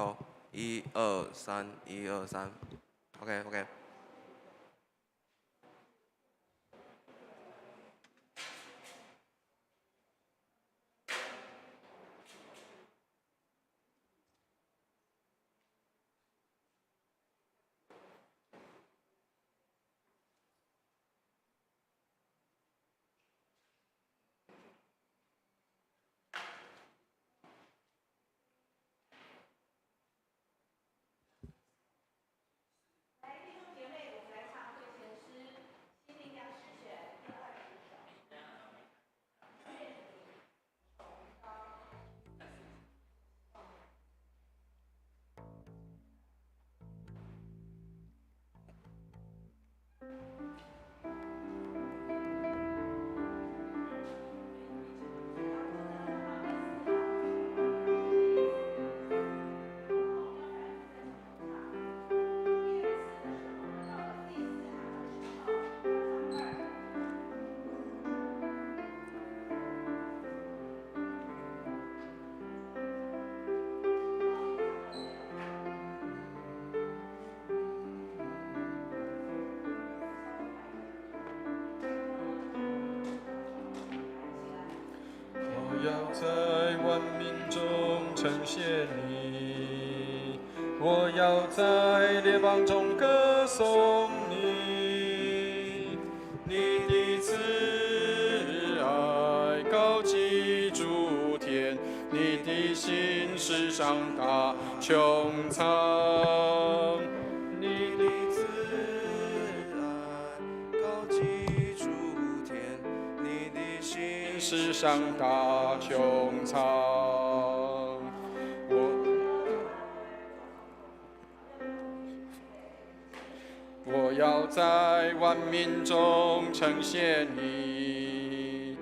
，Hello，一二三，一二三，OK。我要在万民中呈现你，我要在列邦中歌颂你。你的慈爱高及诸天，你的心事上达穹苍。你的慈爱高及诸天，你的心事上达穹苍。我要在万民中呈现你，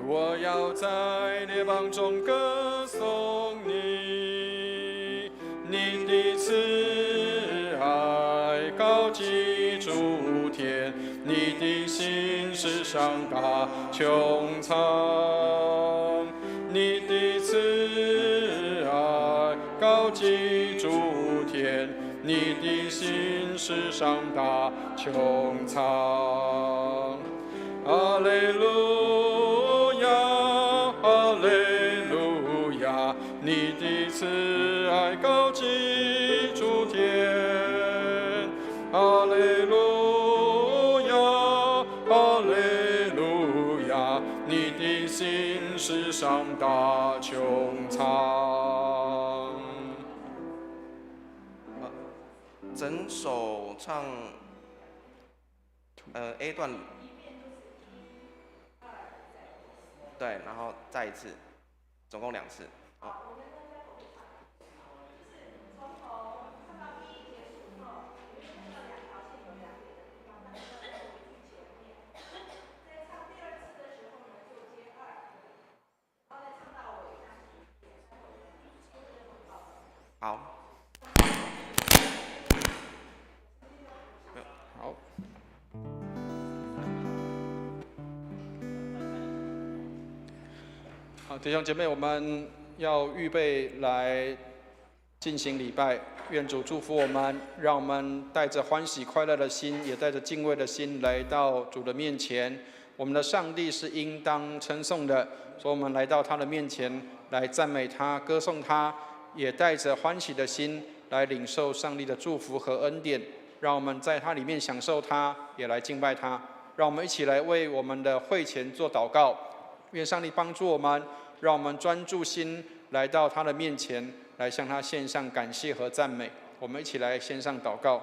我要在列邦中歌颂你。你的慈爱高及诸天，你的心事上达穹苍。你的慈爱高及诸天，你的心事上达穹苍。哈利路亚，哈利路亚，你的慈爱高及诸天。哈利路亚，哈利路亚，你的心事上达穹苍。整首唱A 段，对，然后再一次，总共2次。好。好。好，弟兄姐妹，我们要预备来进行礼拜。愿主祝福我们，让我们带着欢喜快乐的心，也带着敬畏的心来到主的面前。我们的上帝是应当称颂的，所以我们来到他的面前来赞美他、歌颂他，也带着欢喜的心来领受上帝的祝福和恩典。让我们在他里面享受他，也来敬拜他。让我们一起来为我们的会前做祷告。愿上帝帮助我们，让我们专注心来到他的面前，来向他献上感谢和赞美。我们一起来献上祷告。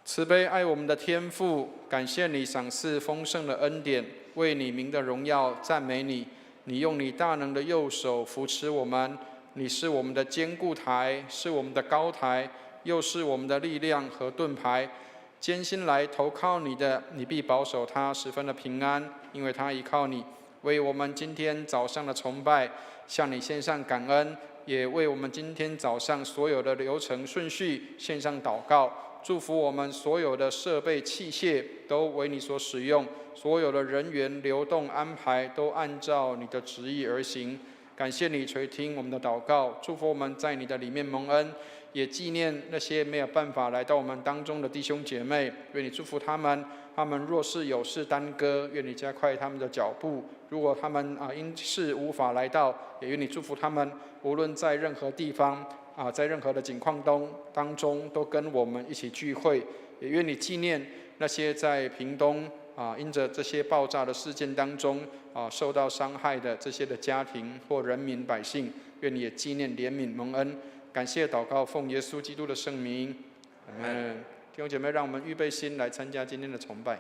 慈悲爱我们的天父，感谢你赏赐丰盛的恩典，为你名的荣耀赞美你。你用你大能的右手扶持我们，你是我们的坚固台，是我们的高台，又是我们的力量和盾牌。艰辛来投靠你的，你必保守他十分的平安，因为他依靠你。为我们今天早上的崇拜向你献上感恩，也为我们今天早上所有的流程顺序献上祷告。祝福我们所有的设备器械都为你所使用，所有的人员流动安排都按照你的旨意而行。感谢你垂听我们的祷告，祝福我们在你的里面蒙恩，也纪念那些没有办法来到我们当中的弟兄姐妹，愿你祝福他们。他们若是有事耽搁，愿你加快他们的脚步；如果他们因事无法来到，也愿你祝福他们，无论在任何地方在任何的境况当中，都跟我们一起聚会。也愿你纪念那些在屏东因着这些爆炸的事件当中受到伤害的这些的家庭或人民百姓，愿你也纪念怜悯蒙恩。感谢祷告，奉耶稣基督的圣名，阿们。弟兄姐妹，让我们预备心来参加今天的崇拜。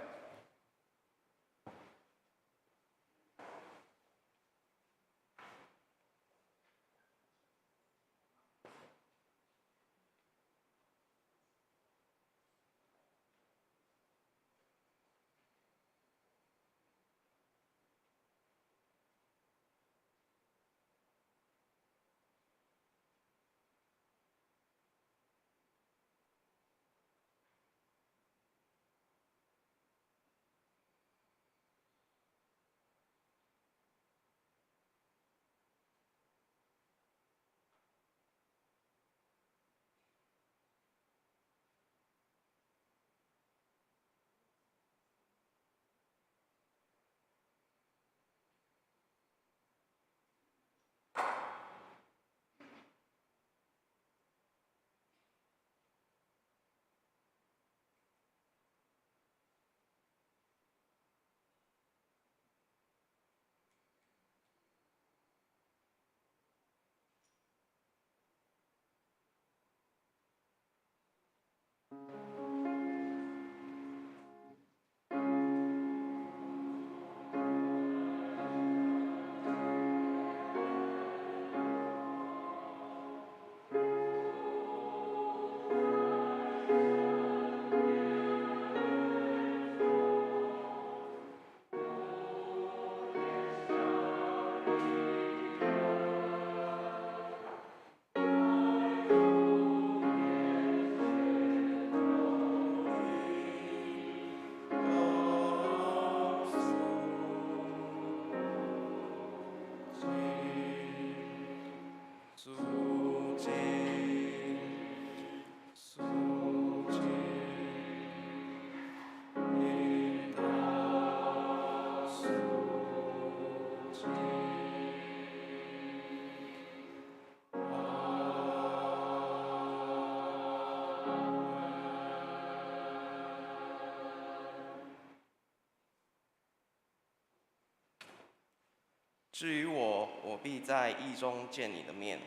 至于我，我必在义中见你的面。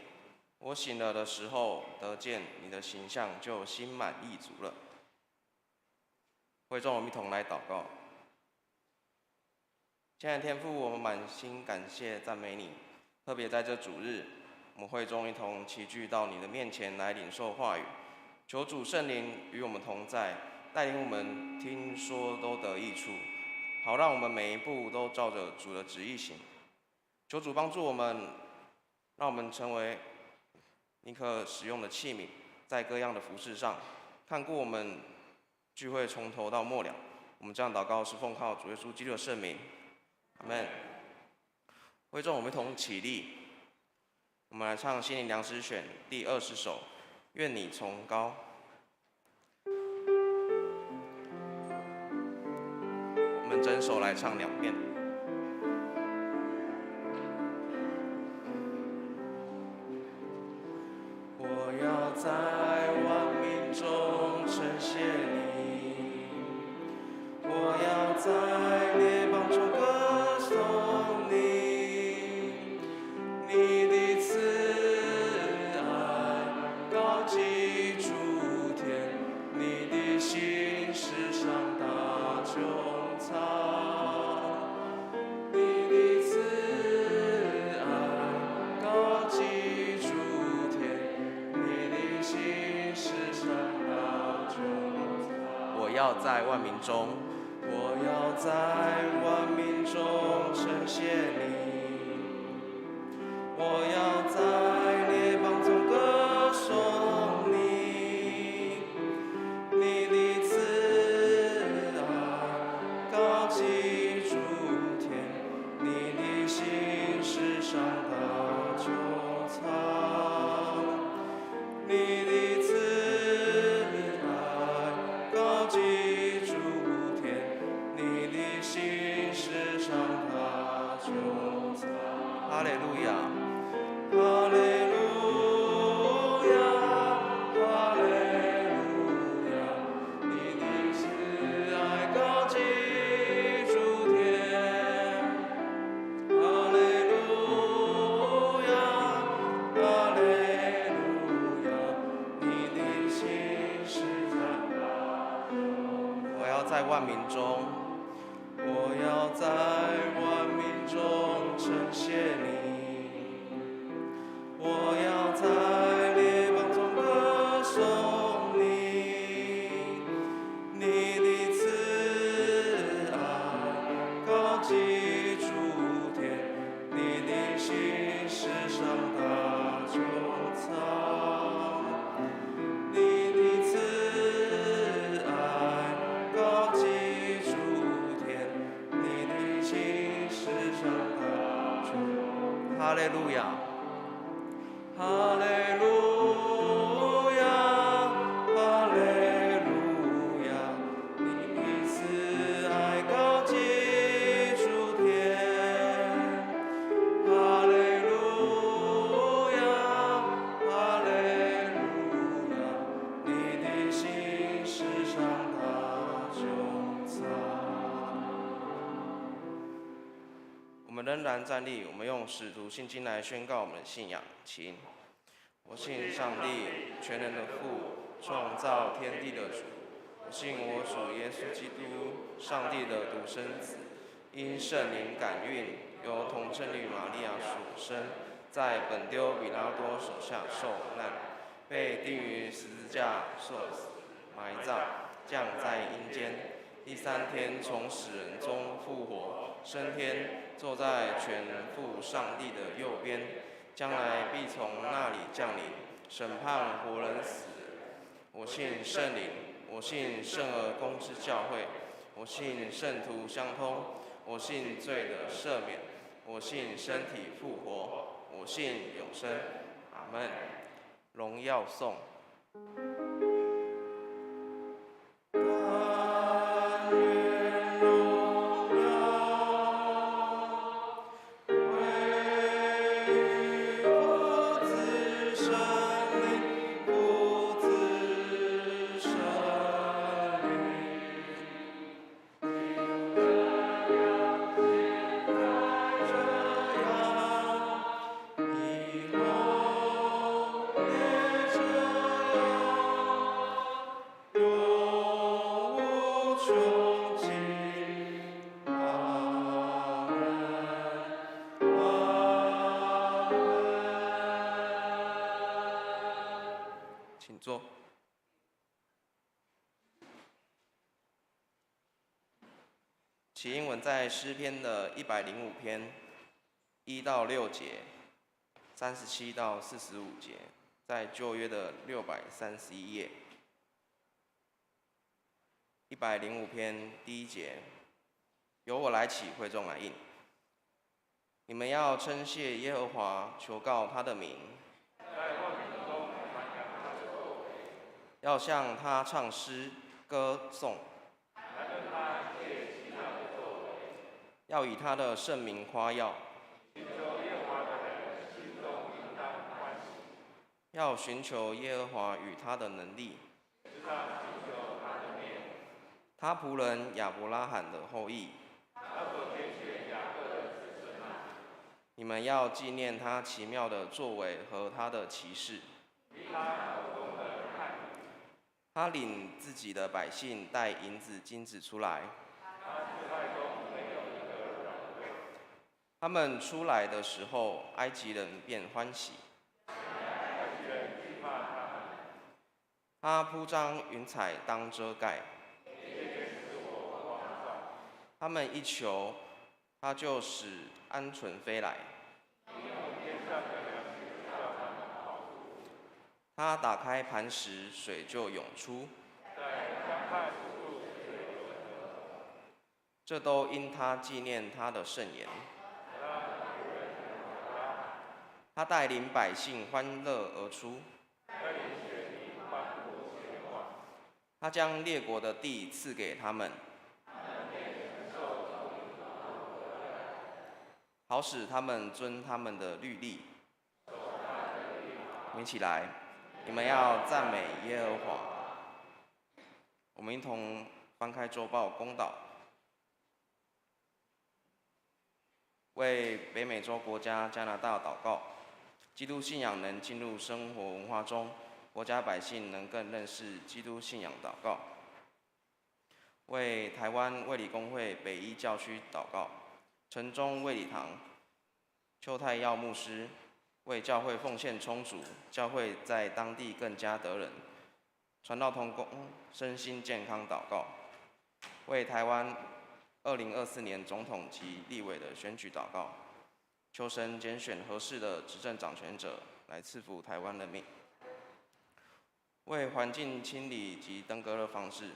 我醒了的时候，得见你的形象，就心满意足了。会众，我们一同来祷告。亲爱的天父，我们满心感谢赞美你，特别在这主日，我们会众一同齐聚到你的面前来领受话语。求主圣灵与我们同在，带领我们听说都得益处，好让我们每一步都照着主的旨意行。求主帮助我们，让我们成为你可使用的器皿，在各样的服事上，看顾我们聚会从头到末了。我们这样祷告是奉靠主耶稣基督的圣名，阿们。会众，我们一同起立，我们来唱心灵良诗选第20首，愿你崇高。我们整首来唱2遍。在万民中称谢你，我要在列邦中歌颂你，你的慈爱高及诸天，你的心世上大穹苍，你的慈爱高及诸天。我要在万民中，我要在万民中称谢你，我要在列邦中歌颂你，你的慈爱高及诸天，你的心世上大。在万民中，我要在万民中称谢你，我要在列邦中歌颂你，你的慈爱高及诸天，你的心世上大穹苍，你的慈爱高及诸天，你的心世上大穹苍。哈利路亚，哈利路亚，哈利路亚，你的慈爱高及诸天。哈利路亚，哈利路亚，你的心世上大穹苍。我们仍然站立，我们用使徒信经来宣告我们的信仰。请，我信上帝全能的父，创造天地的主。我信我主耶稣基督，上帝的独生子，因圣灵感孕，由童贞女玛利亚所生，在本丢比拉多手下受难，被钉于十字架受死，埋葬，降在阴间。第三天从死人中复活，升天，坐在全能父上帝的右边，将来必从那里降临，审判活人死人。我信圣灵，我信圣而公之教会，我信圣徒相通，我信罪的赦免，我信身体复活，我信永生。阿们。荣耀颂。请坐。起因文在诗篇的105篇1到6节，37到45节，在旧约的631页。105篇第1节，由我来起，会众来应。你们要称谢耶和华，求告他的名。要向他唱诗歌颂，要以他的圣名夸耀，要寻求耶和华与他的能力，他仆人亚伯拉罕的后裔。你们要纪念他奇妙的作为和他的奇事。他领自己的百姓带银子金子出来，他们出来的时候，埃及人便欢喜。他铺张云彩当遮盖，他们一求，他就使鹌鹑飞来。他打开磐石，水就涌出。这都因他纪念他的圣言。他带领百姓欢乐而出。他将列国的地赐给他们，好使他们遵他们的律例。我们一起来，你们要赞美耶和华。我们一同翻开周报公祷，为北美洲国家加拿大祷告，基督信仰能进入生活文化中，国家百姓能更认识基督信仰祷告。为台湾卫理公会北一教区祷告，城中卫理堂邱太耀牧师为教会奉献充足，教会在当地更加得人，传道同工身心健康祷告，为台湾2024年总统及立委的选举祷告，求神拣选合适的执政掌权者来赐福台湾人民。为环境清理及登革热防治，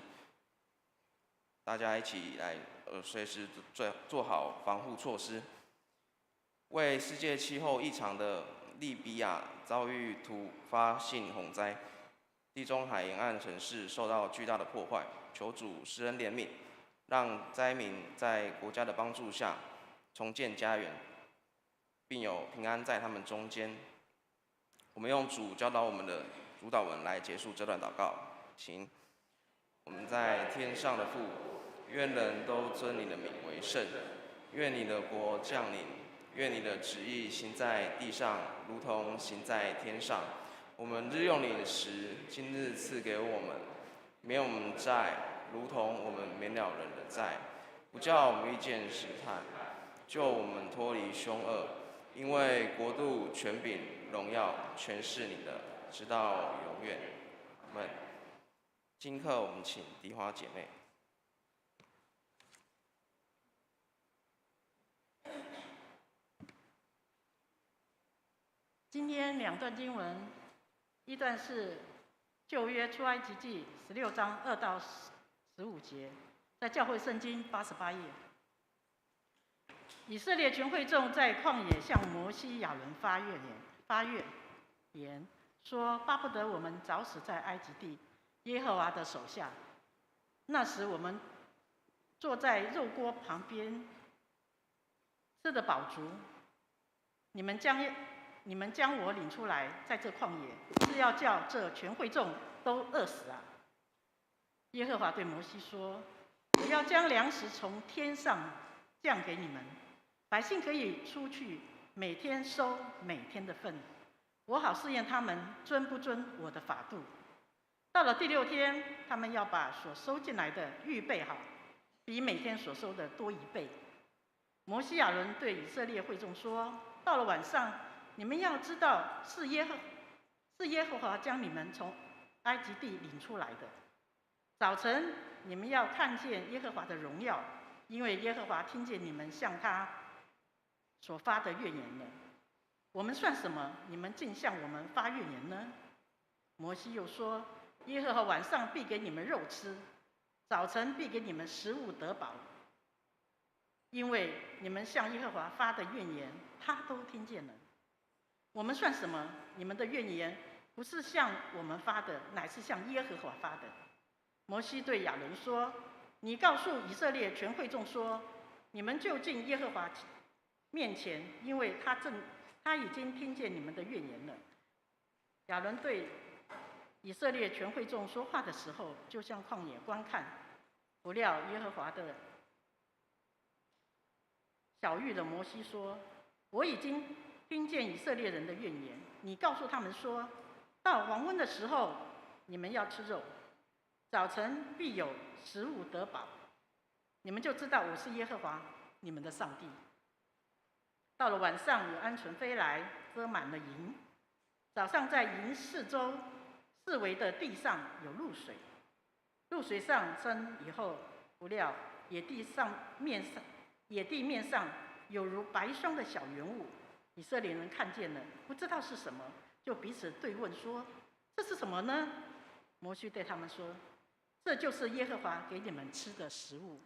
大家一起来随时做好防护措施。为世界气候异常的利比亚遭遇突发性洪灾，地中海沿岸城市受到巨大的破坏，求主施恩怜悯，让灾民在国家的帮助下重建家园，并有平安在他们中间。我们用主教导我们的主祷文来结束这段祷告，请我们在天上的父，愿人都尊你的名为圣，愿你的国降临，愿你的旨意行在地上，如同行在天上。我们日用饮食，今日赐给我们，免我们债，如同我们免了人的债，不叫我们遇见试探，救我们脱离凶恶。因为国度、权柄、荣耀，全是你的，直到永远。阿们。今课我们请迪华姐妹。今天两段经文，一段是旧约出埃及记16章2到15节，在教会圣经88页。以色列全会众在旷野向摩西、亚伦发怨言，说：巴不得我们早死在埃及地耶和华的手下。那时我们坐在肉锅旁边，吃得饱足。你们将我领出来，在这旷野，是要叫这全会众都饿死啊！耶和华对摩西说：我要将粮食从天上降给你们，百姓可以出去，每天收每天的份，我好试验他们遵不遵我的法度。到了第6天，他们要把所收进来的预备好，比每天所收的多1倍。摩西亚伦对以色列会众说：到了晚上，你们要知道是耶和华将你们从埃及地领出来的。早晨，你们要看见耶和华的荣耀，因为耶和华听见你们向他所发的怨言了。我们算什么？你们竟向我们发怨言呢？摩西又说：耶和华晚上必给你们肉吃，早晨必给你们食物得饱，因为你们向耶和华发的怨言，他都听见了。我们算什么？你们的怨言不是向我们发的，乃是向耶和华发的。摩西对亚伦说：你告诉以色列全会众说，你们就近耶和华面前，因为他已经听见你们的怨言了。亚伦对以色列全会众说话的时候，就向旷野观看，不料耶和华的晓谕了摩西说：我已经听见以色列人的怨言，你告诉他们说，到黄昏的时候，你们要吃肉，早晨必有食物得饱，你们就知道我是耶和华你们的上帝。到了晚上，有鹌鹑飞来，遮满了营。早上在营四周四围的地上有露水，露水上升以后，不料野地面上有如白霜的小圆物。以色列人看见了，不知道是什么，就彼此对问说：这是什么呢？摩西对他们说：这就是耶和华给你们吃的食物。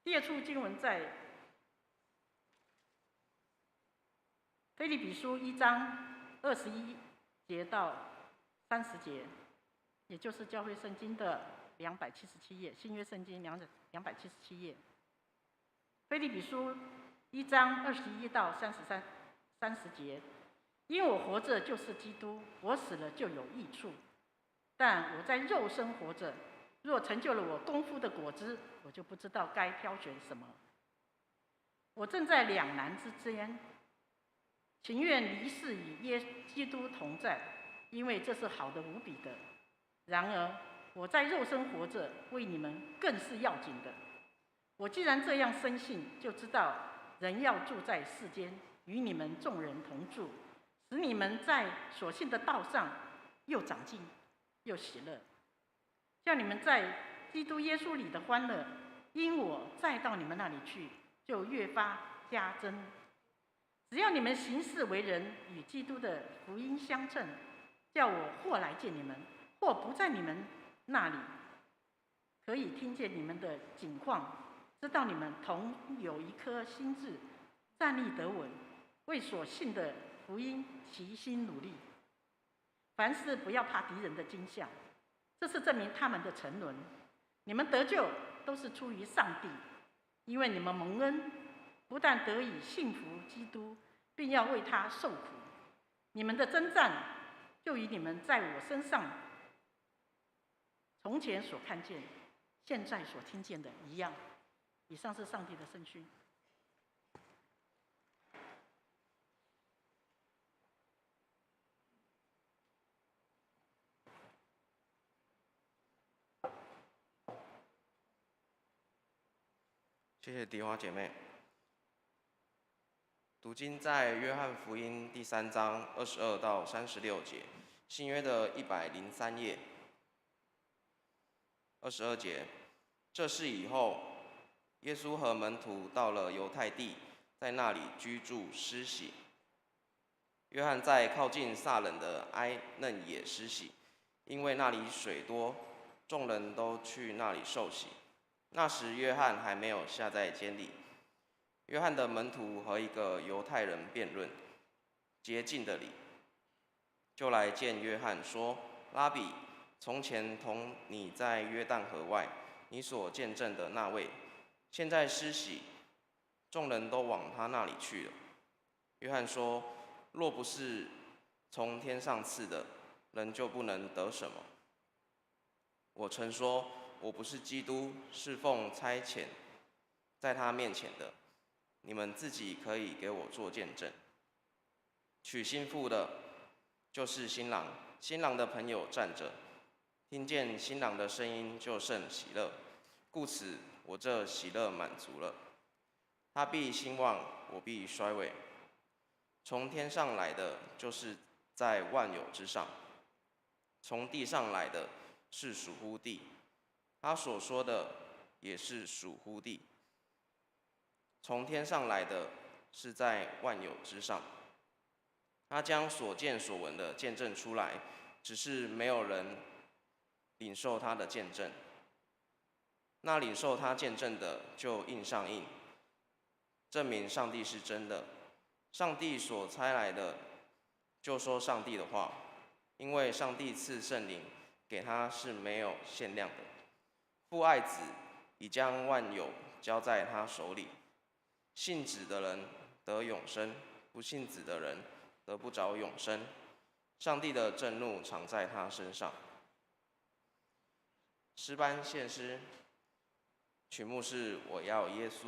第二处经文在腓立比书1章21节到30节，也就是教会圣经的277页，新约圣经277页。腓立比书1章21到30节，因我活着就是基督，我死了就有益处。但我在肉身活着，若成就了我功夫的果子，我就不知道该挑选什么。我正在两难之间，情愿离世与基督同在，因为这是好的无比的。然而我在肉身活着，为你们更是要紧的。我既然这样深信，就知道人要住在世间，与你们众人同住，使你们在所信的道上又长进，又喜乐，叫你们在基督耶稣里的欢乐，因我再到你们那里去，就越发加增。只要你们行事为人与基督的福音相称，叫我或来见你们，或不在你们那里，可以听见你们的景况，知道你们同有一颗心志，站立得稳，为所信的福音齐心努力。凡事不要怕敌人的惊吓，这是证明他们的沉沦。你们得救都是出于上帝，因为你们蒙恩，不但得以信服基督，并要为他受苦。你们的征战就与你们在我身上从前所看见、现在所听见的一样。以上是上帝的圣训。谢谢迪华姐妹。读经在约翰福音第3章22到36节，新约的103页。22节，这事以后，耶稣和门徒到了犹太地，在那里居住施洗。约翰在靠近撒冷的埃嫩也施洗，因为那里水多，众人都去那里受洗。那时约翰还没有下在监里。约翰的门徒和一个犹太人辩论，洁净的理，就来见约翰说：“拉比，从前同你在约旦河外，你所见证的那位，现在施洗，众人都往他那里去了。”约翰说：“若不是从天上赐的，人就不能得什么。我曾说，我不是基督，是奉差遣在他面前的。你们自己可以给我做见证。娶新妇的，就是新郎，新郎的朋友站着，听见新郎的声音就甚喜乐，故此我这喜乐满足了。他必兴旺，我必衰微。从天上来的，就是在万有之上；从地上来的，是属乎地。他所说的也是属乎地。从天上来的是在万有之上，他将所见所闻的见证出来，只是没有人领受他的见证。那领受他见证的就印上印，证明上帝是真的。上帝所差来的就说上帝的话，因为上帝赐圣灵给他是没有限量的。父爱子，已将万有交在他手里。信子的人得永生，不信子的人得不着永生。上帝的震怒常在他身上。诗班献诗，曲目是《我要耶稣》。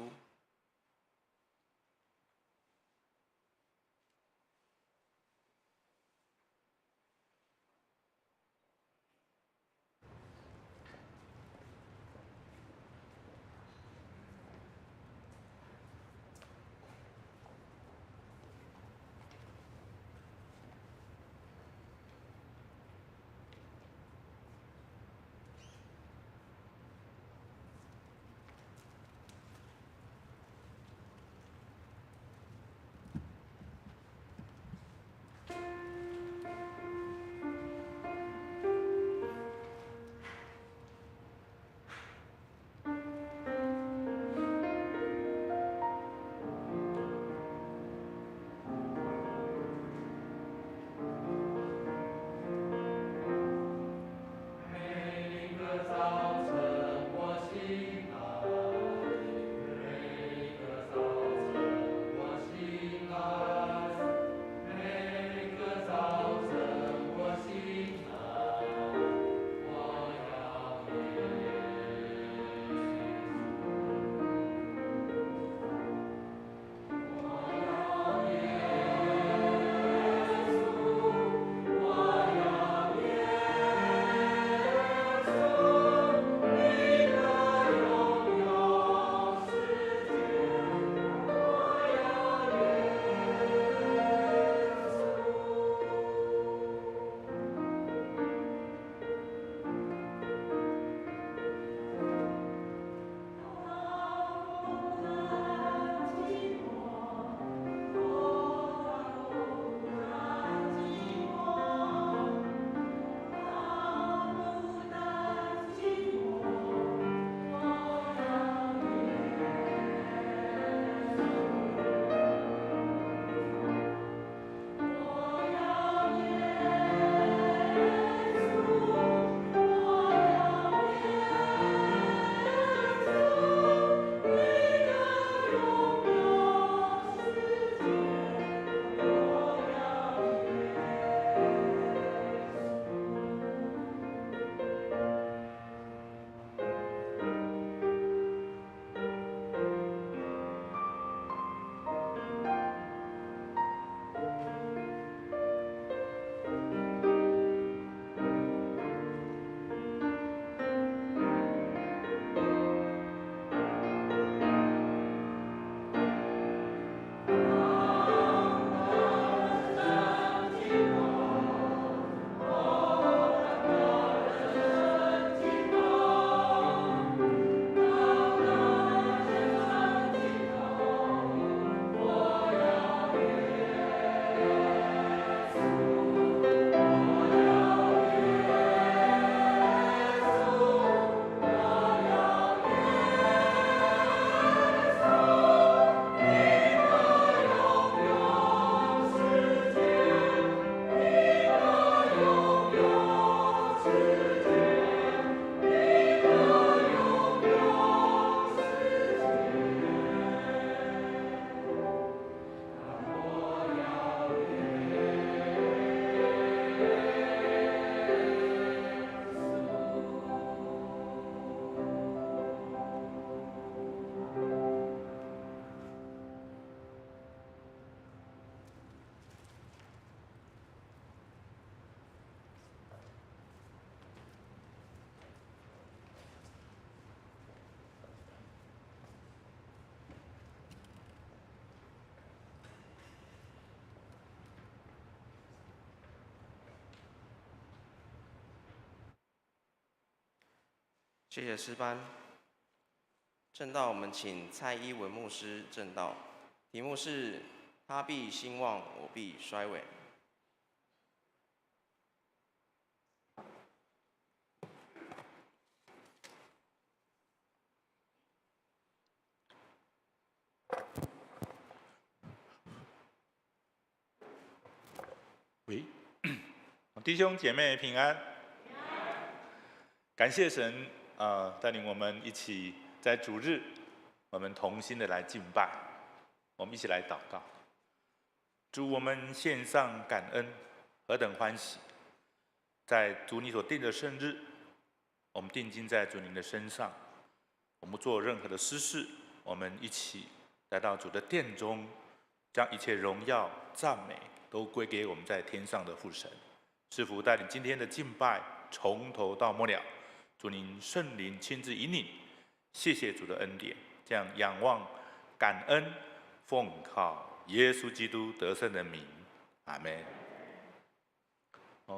谢谢诗班。正道，我们请蔡依文牧师正道，题目是“他必兴旺，我必衰微”。喂，弟兄姐妹平安。感谢神带领我们一起在主日，我们同心的来敬拜，我们一起来祷告。主，我们献上感恩，何等欢喜！在主你所定的圣日，我们定睛在主您的身上，我们不做任何的私事，我们一起来到主的殿中，将一切荣耀、赞美都归给我们在天上的父神。师父带领今天的敬拜，从头到末了，主您圣灵亲自引领。谢谢主的恩典，这样仰望、感恩，奉靠耶稣基督得胜的名，阿们。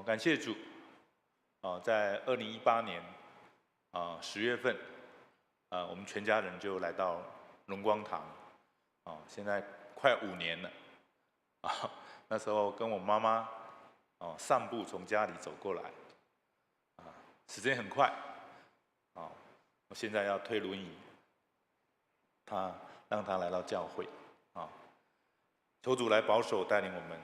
感谢主。在2018年10月份，我们全家人就来到荣光堂，现在快5年了。那时候跟我妈妈散步从家里走过来，时间很快，我现在要推轮椅，让他来到教会，求主来保守带领我们。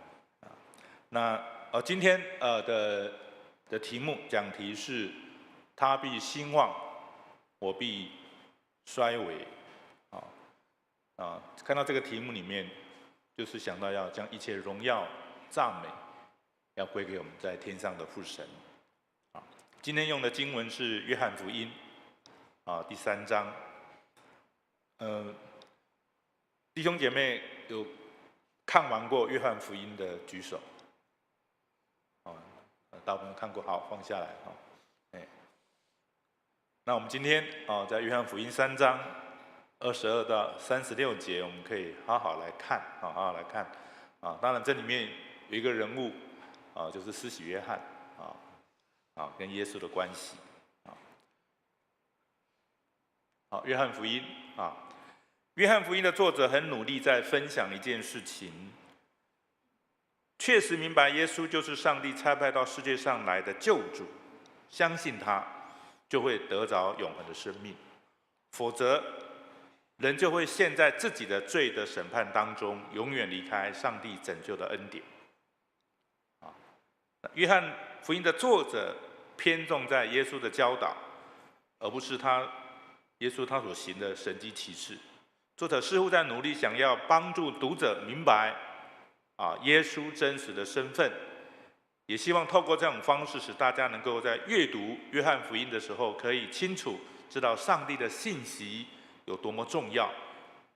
那今天的题目讲题是“他必兴旺，我必衰微”。看到这个题目里面，就是想到要将一切荣耀、赞美，要归给我们在天上的父神。今天用的经文是约翰福音第3章。弟兄姐妹有看完过约翰福音的举手。大部分看过，好，放下来。那我们今天在约翰福音3章22到36节，我们可以好好来看，好好来看。当然这里面有一个人物就是施洗约翰跟耶稣的关系。好，约翰福音约翰福音的作者很努力在分享一件事情。确实明白耶稣就是上帝差派到世界上来的救主，相信他就会得着永恒的生命，否则人就会陷在自己的罪的审判当中，永远离开上帝拯救的恩典。约翰福音的作者偏重在耶稣的教导，而不是耶稣他所行的神迹奇事。作者似乎在努力想要帮助读者明白耶稣真实的身份，也希望透过这种方式，使大家能够在阅读约翰福音的时候，可以清楚知道上帝的信息有多么重要，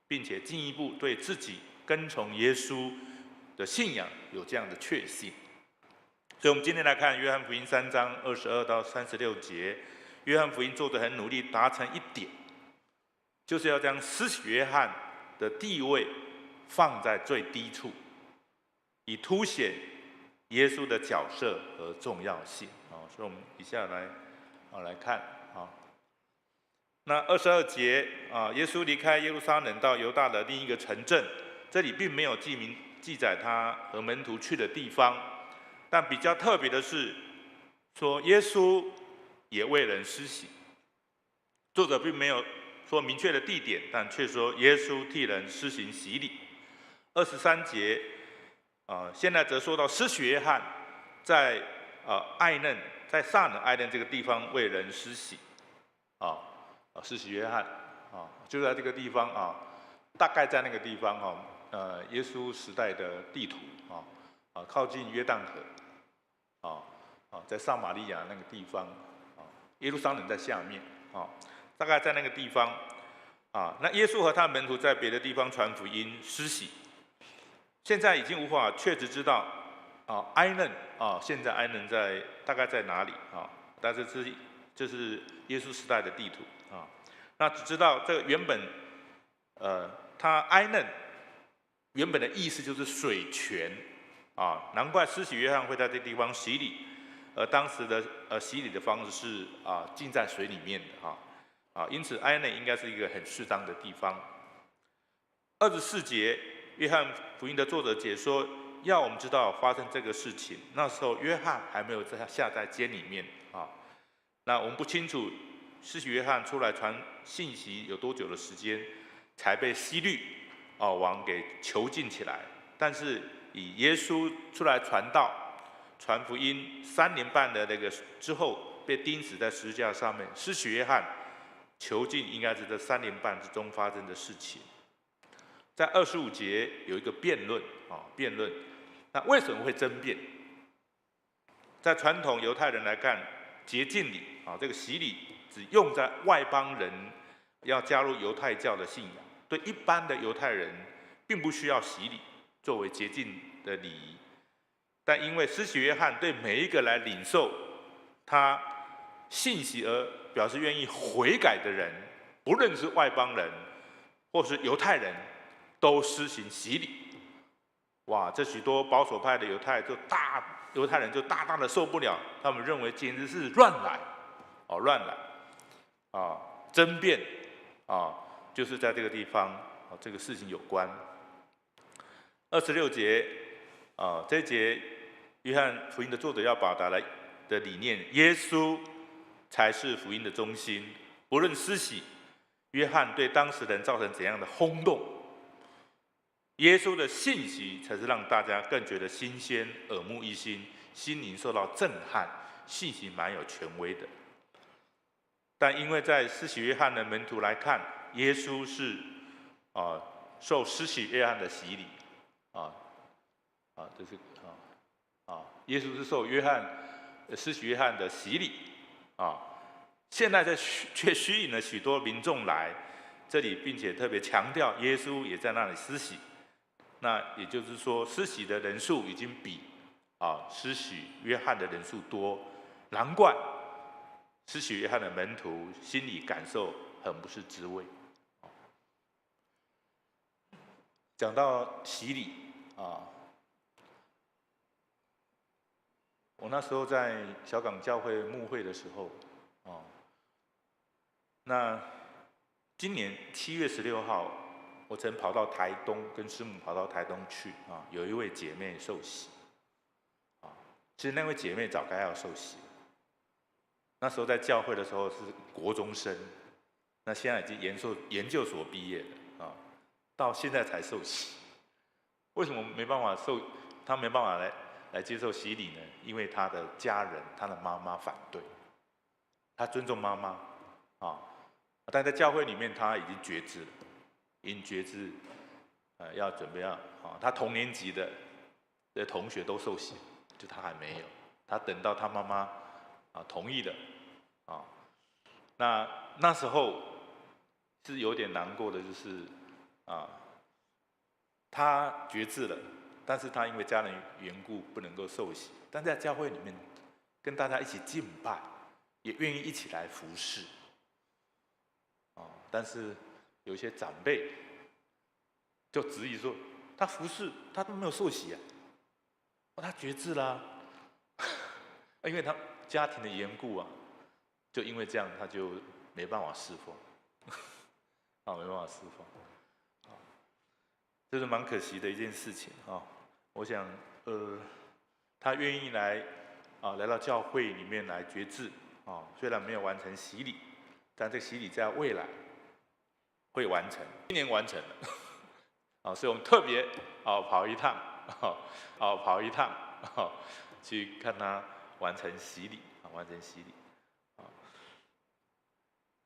并且进一步对自己跟从耶稣的信仰有这样的确信。所以我们今天来看约翰福音3章22到36节，约翰福音作者很努力达成一点，就是要将施洗约翰的地位放在最低处，以凸显耶稣的角色和重要性。所以我们以下来看。那22节耶稣离开耶路撒冷到犹大的另一个城镇，这里并没有记载他和门徒去的地方，但比较特别的是说耶稣也为人施洗。作者并没有说明确的地点，但却说耶稣替人施行洗礼。23节现在则说到施洗约翰在撒冷爱嫩这个地方为人施洗。施洗约翰就在这个地方大概在那个地方耶稣时代的地图靠近约旦河在撒玛利亚那个地方耶路撒冷在下面大概在那个地方那耶稣和他门徒在别的地方传福音施洗。现在已经无法确实知道埃嫩现在埃嫩大概在哪里但是这是耶稣时代的地图那只知道这个原本他埃嫩原本的意思就是水泉难怪施洗约翰会在这地方洗礼，而当时的洗礼的方式是浸在水里面的因此埃内应该是一个很适当的地方。24节，约翰福音的作者解说，要我们知道发生这个事情，那时候约翰还没有下在监里面那我们不清楚施洗约翰出来传信息有多久的时间才被希律王给囚禁起来，但是以耶稣出来传道、传福音3年半的那个之后被钉死在十字架上面，施洗约翰囚禁应该是这3年半之中发生的事情。在25节有一个辩论辩论，那为什么会争辩？在传统犹太人来看，洁净礼这个洗礼只用在外邦人要加入犹太教的信仰，对一般的犹太人并不需要洗礼作为洁净的礼仪。但因为施洗约翰对每一个来领受他信息而表示愿意悔改的人，不论是外邦人或是犹太人，都施行洗礼。哇，这许多保守派的犹太人就大大的受不了，他们认为简直是乱来争辩就是在这个地方这个事情有关。26节这一节约翰福音的作者要表达的理念，耶稣才是福音的中心，不论施洗约翰对当时人造成怎样的轰动，耶稣的信息才是让大家更觉得新鲜、耳目一新，心灵受到震撼，信息蛮有权威的。但因为在施洗约翰的门徒来看，耶稣是受施洗约翰的洗礼耶稣是受施洗约翰的洗礼现在却吸引了许多民众来这里，并且特别强调耶稣也在那里施洗。那也就是说，施洗的人数已经比施洗约翰的人数多，难怪施洗约翰的门徒心里感受很不是滋味。讲到洗礼我那时候在小港教会牧会的时候那今年7月16号，我曾跑到台东，跟师母跑到台东去有一位姐妹受洗其实那位姐妹早该要受洗了，那时候在教会的时候是国中生，那现在已经研究所毕业了到现在才受洗。为什么她没办法来接受洗礼呢？因为她的家人，她的妈妈反对。她尊重妈妈但在教会里面她已经决志了，已经决志要准备她同年级的同学都受洗，就她还没有。她等到她妈妈同意了那时候是有点难过的，就是她决志了，但是她因为家人缘故不能够受洗，但在教会里面跟大家一起敬拜，也愿意一起来服侍但是有些长辈就质疑说，他服侍他都没有受洗他决志啦因为他家庭的缘故就因为这样他就没办法侍奉没办法侍奉这是蛮可惜的一件事情我想他愿意来到教会里面来决志虽然没有完成洗礼，但这个洗礼在未来会完成，今年完成了所以我们特别跑一趟去看他完成洗礼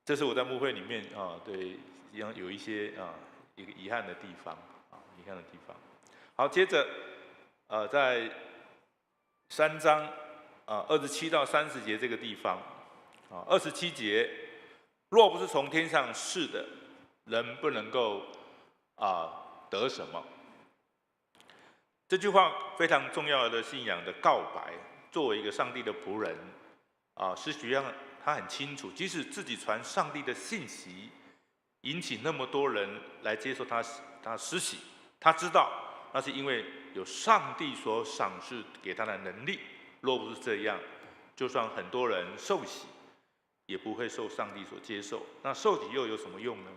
这是我在牧会里面对有一些一个遗憾的地方好，接着在3章27到30节这个地方27节，若不是从天上试的，人不能够得什么。这句话非常重要的信仰的告白。作为一个上帝的仆人施洗约翰他很清楚，即使自己传上帝的信息，引起那么多人来接受他施洗，他知道那是因为有上帝所赏赐给他的能力。若不是这样，就算很多人受洗，也不会受上帝所接受。那受洗又有什么用呢？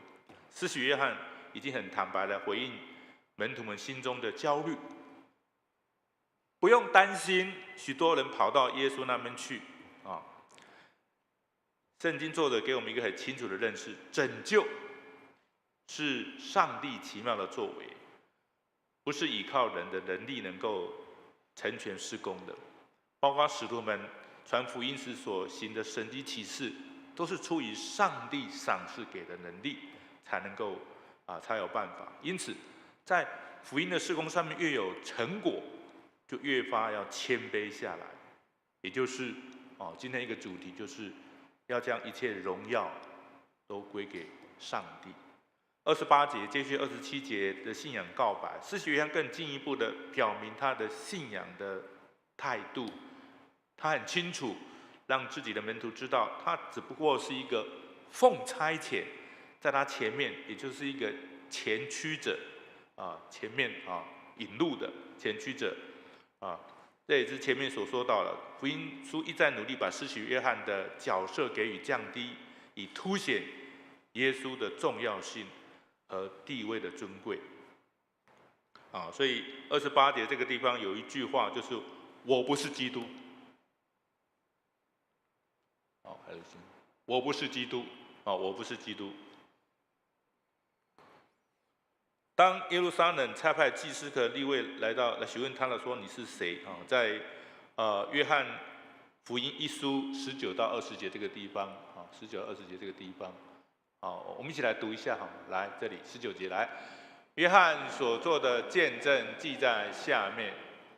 施洗约翰已经很坦白地回应门徒们心中的焦虑，不用担心许多人跑到耶稣那边去啊。圣经作者给我们一个很清楚的认识：拯救是上帝奇妙的作为，不是依靠人的能力能够成全事工的。包括使徒们传福音时所行的神迹奇事，都是出于上帝赏赐给的能力，才能够才有办法。因此，在福音的事工上面越有成果，就越发要谦卑下来。也就是今天一个主题就是要将一切荣耀都归给上帝。28节接续27节的信仰告白，施洗约翰更进一步的表明他的信仰的态度。他很清楚让自己的门徒知道，他只不过是一个奉差遣在他前面，也就是一个前驱者前面引路的前驱者这也是前面所说到的，福音书一再努力把施洗约翰的角色给予降低，以凸显耶稣的重要性和地位的尊贵所以28节这个地方有一句话，就是我不是基督。我不是基督我不是基督。当耶路撒冷差派祭司和利未来询问他的说你是谁在约翰福音一书19到20节这个地方19到20节这个地方我们一起来读一下来这里19节来，约翰所做的见证记在下面。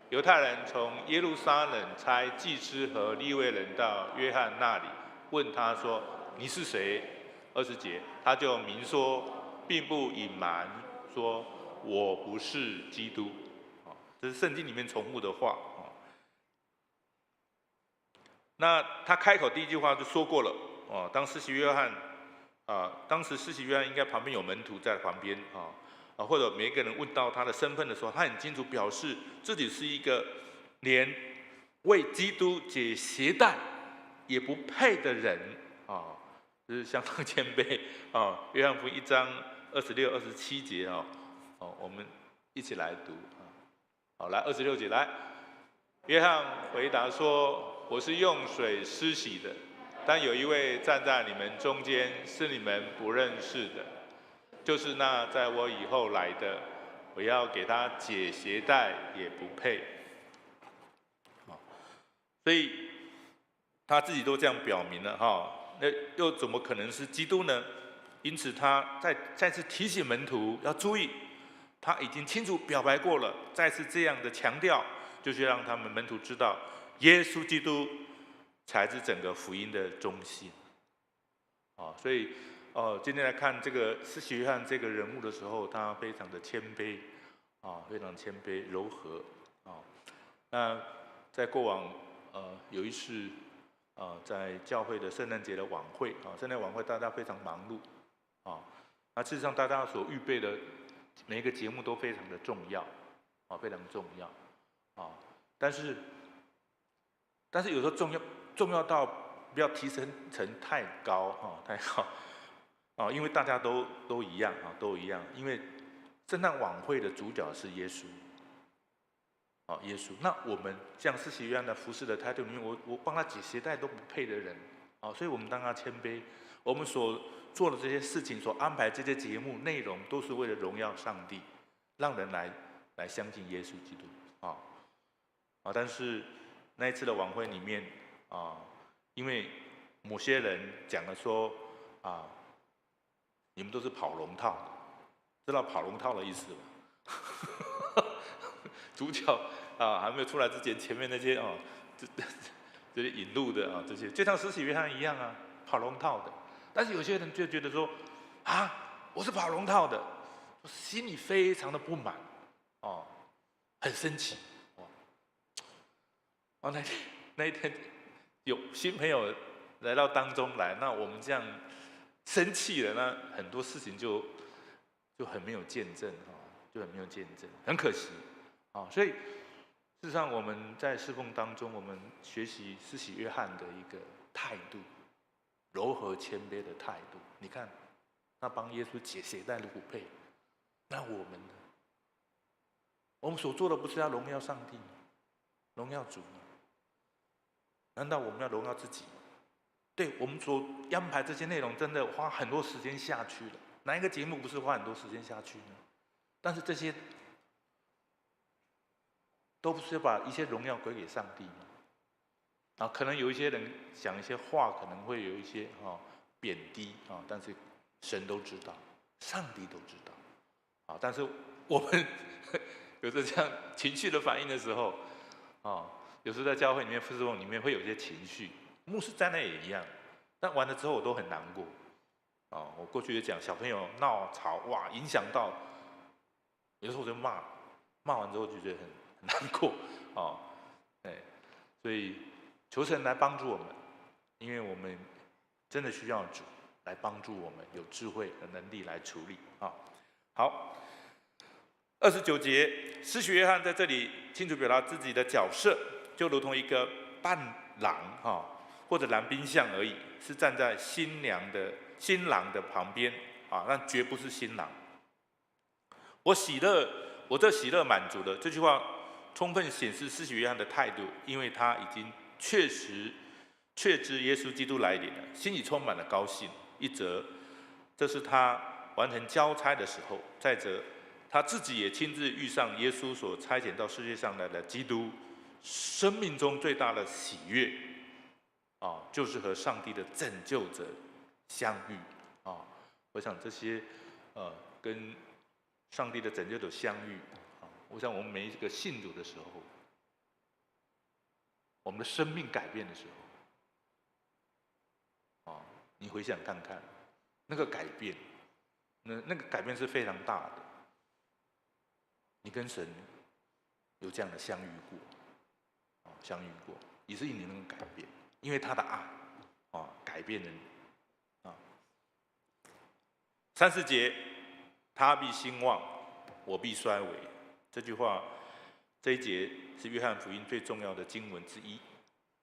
犹太人从耶路撒冷差祭司和利未人到约翰那里，问他说你是谁？20节他就明说，并不隐瞒，说我不是基督这是圣经里面重复的话那他开口第一句话就说过了当施洗约翰当时施洗约翰应该旁边有门徒在旁边或者每一个人问到他的身份的时候，他很清楚表示自己是一个连为基督解鞋带也不配的人就是相当谦卑约翰福音1章26、27节我们一起来读来26节来，约翰回答说：“我是用水施洗的，但有一位站在你们中间，是你们不认识的。就是那在我以后来的，我要给他解鞋带也不配。”所以他自己都这样表明了那又怎么可能是基督呢？因此他再次提醒门徒要注意，他已经清楚表白过了，再次这样的强调，就是让他们门徒知道，耶稣基督才是整个福音的中心所以今天来看这个施洗约翰这个人物的时候，他非常的谦卑非常谦卑柔和那在过往有一次在教会的圣诞节的晚会圣诞晚会大家非常忙碌那事实上大家所预备的每一个节目都非常的重要非常重要但是有时候重要到不要提升成太高太高因为大家都一样都一样，因为圣诞晚会的主角是耶稣耶稣。那我们像施洗约翰的服侍的态度里面，我帮他解鞋带都不配的人所以我们当他谦卑，我们所做的这些事情，所安排这些节目内容，都是为了荣耀上帝，让人来相信耶稣基督但是那一次的晚会里面因为某些人讲了说你们都是跑龙套，知道跑龙套的意思吗？主角还没有出来之前，前面那些这些引路的这些，就像施洗约翰一样跑龙套的。但是有些人就觉得说我是跑龙套的，心里非常的不满很生气那一天有新朋友来到当中来，那我们这样生气了，那很多事情就很没有见证就很没有见证，很可惜所以事实上我们在侍奉当中，我们学习施洗约翰的一个态度柔和谦卑的态度。你看，他帮耶稣解鞋带的虎背，那我们呢？我们所做的不是要荣耀上帝吗？荣耀主吗？难道我们要荣耀自己吗？对，我们所安排这些内容，真的花很多时间下去了。哪一个节目不是花很多时间下去呢？但是这些都不是把一些荣耀归给上帝吗？啊，可能有一些人讲一些话，可能会有一些贬低啊，但是神都知道，上帝都知道啊。但是我们有着这样情绪的反应的时候，有时候在教会里面、侍奉里面会有一些情绪，牧师在那也一样。但完了之后，我都很难过。我过去也讲，小朋友闹吵，哇，影响到，有时候我就骂完之后就觉得很难过，所以求神来帮助我们，因为我们真的需要主来帮助我们，有智慧和能力来处理啊。好，29节，施洗约翰在这里清楚表达自己的角色，就如同一个伴郎或者男宾相而已，是站在新郎的旁边但绝不是新郎。我这喜乐满足了。这句话充分显示施洗约翰的态度，因为他已经确知耶稣基督来临了，心里充满了高兴。一则，这是他完成交差的时候；再者，他自己也亲自遇上耶稣所差遣到世界上来的基督，生命中最大的喜悦就是和上帝的拯救者相遇我想这些跟上帝的拯救者相遇我想我们每一个信主的时候，我们的生命改变的时候你回想看看，那个改变，那个改变是非常大的。你跟神有这样的相遇过，以至于你能改变，因为他的爱改变人34节，他必兴旺，我必衰微。这句话，这一节是约翰福音最重要的经文之一。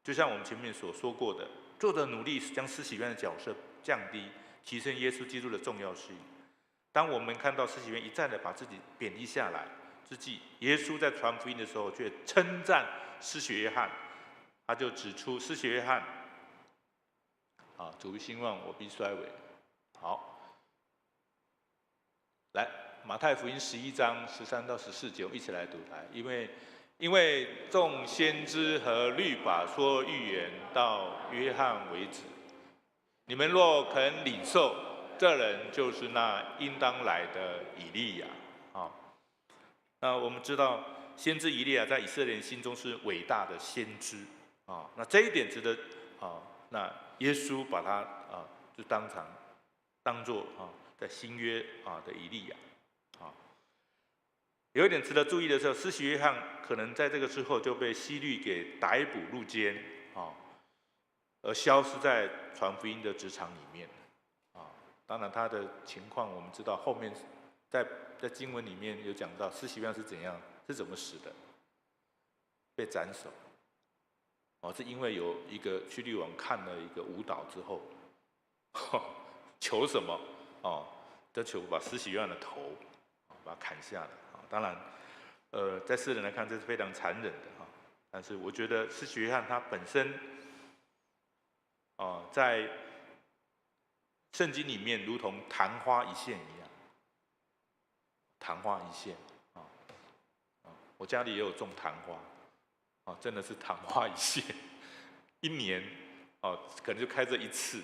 就像我们前面所说过的，做的努力将施洗约翰的角色降低，提升耶稣基督的重要性。当我们看到施洗约翰一再的把自己贬低下来之际，耶稣在传福音的时候却称赞施洗约翰，他就指出施洗约翰主兴旺，我必衰微。好。来，马太福音11章13到14节，我们一起来读来。因为众先知和律法说预言到约翰为止，你们若肯领受，这人就是那应当来的以利亚。那我们知道，先知以利亚在以色列人心中是伟大的先知那这一点值得那耶稣把他就当作在新约的以利亚有一点值得注意的是，施洗约翰可能在这个之后就被希律给逮捕入监而消失在传福音的职场里面当然他的情况我们知道，后面在经文里面有讲到施洗约翰是怎么死的，被斩首是因为有一个希律王看了一个舞蹈之后求什么就求把施洗约翰的头把它砍下来当然在世人来看这是非常残忍的但是我觉得施洗约翰他本身在圣经里面如同昙花一现一样，昙花一现我家里也有种昙花真的是昙花一现，一年可能就开这一次，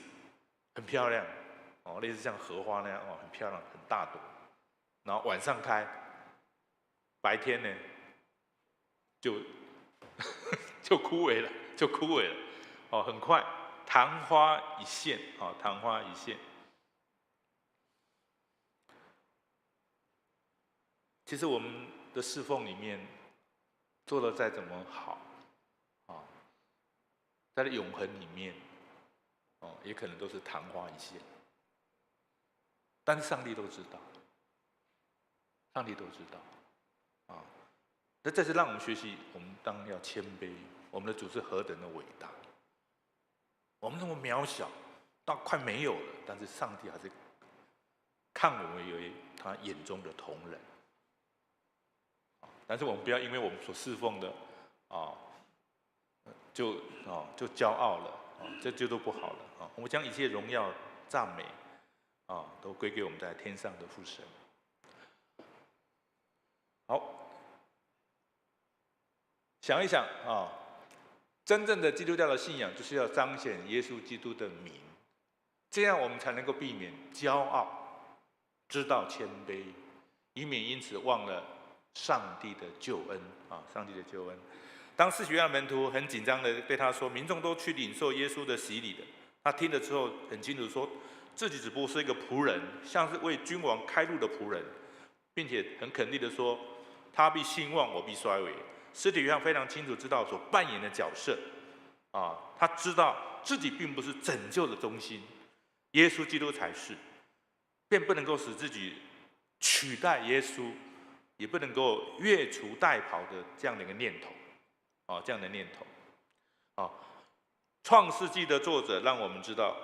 很漂亮类似像荷花那样很漂亮，很大朵，然后晚上开，白天呢就枯萎了，很快，昙花一现昙花一现。其实我们的侍奉里面做得再怎么好在永恒里面也可能都是昙花一现。但是上帝都知道，那这是让我们学习，我们当然要谦卑。我们的主是何等的伟大，我们那么渺小，到快没有了，但是上帝还是看我们为他眼中的同人。但是我们不要因为我们所侍奉的就骄傲了这就都不好了我们将一切荣耀、赞美都归给我们在天上的父神。好，想一想真正的基督教的信仰就是要彰显耶稣基督的名，这样我们才能够避免骄傲，知道谦卑，以免因此忘了上帝的救恩上帝的救恩。当使徒约翰门徒很紧张的对他说，民众都去领受耶稣的洗礼了，他听了之后很清楚说，自己只不过是一个仆人，像是为君王开路的仆人，并且很肯定的说，他必兴旺，我必衰微。使徒约翰非常清楚知道所扮演的角色他知道自己并不是拯救的中心，耶稣基督才是，便不能够使自己取代耶稣，也不能够越俎代庖的这样的一个念头这样的念头创世纪的作者让我们知道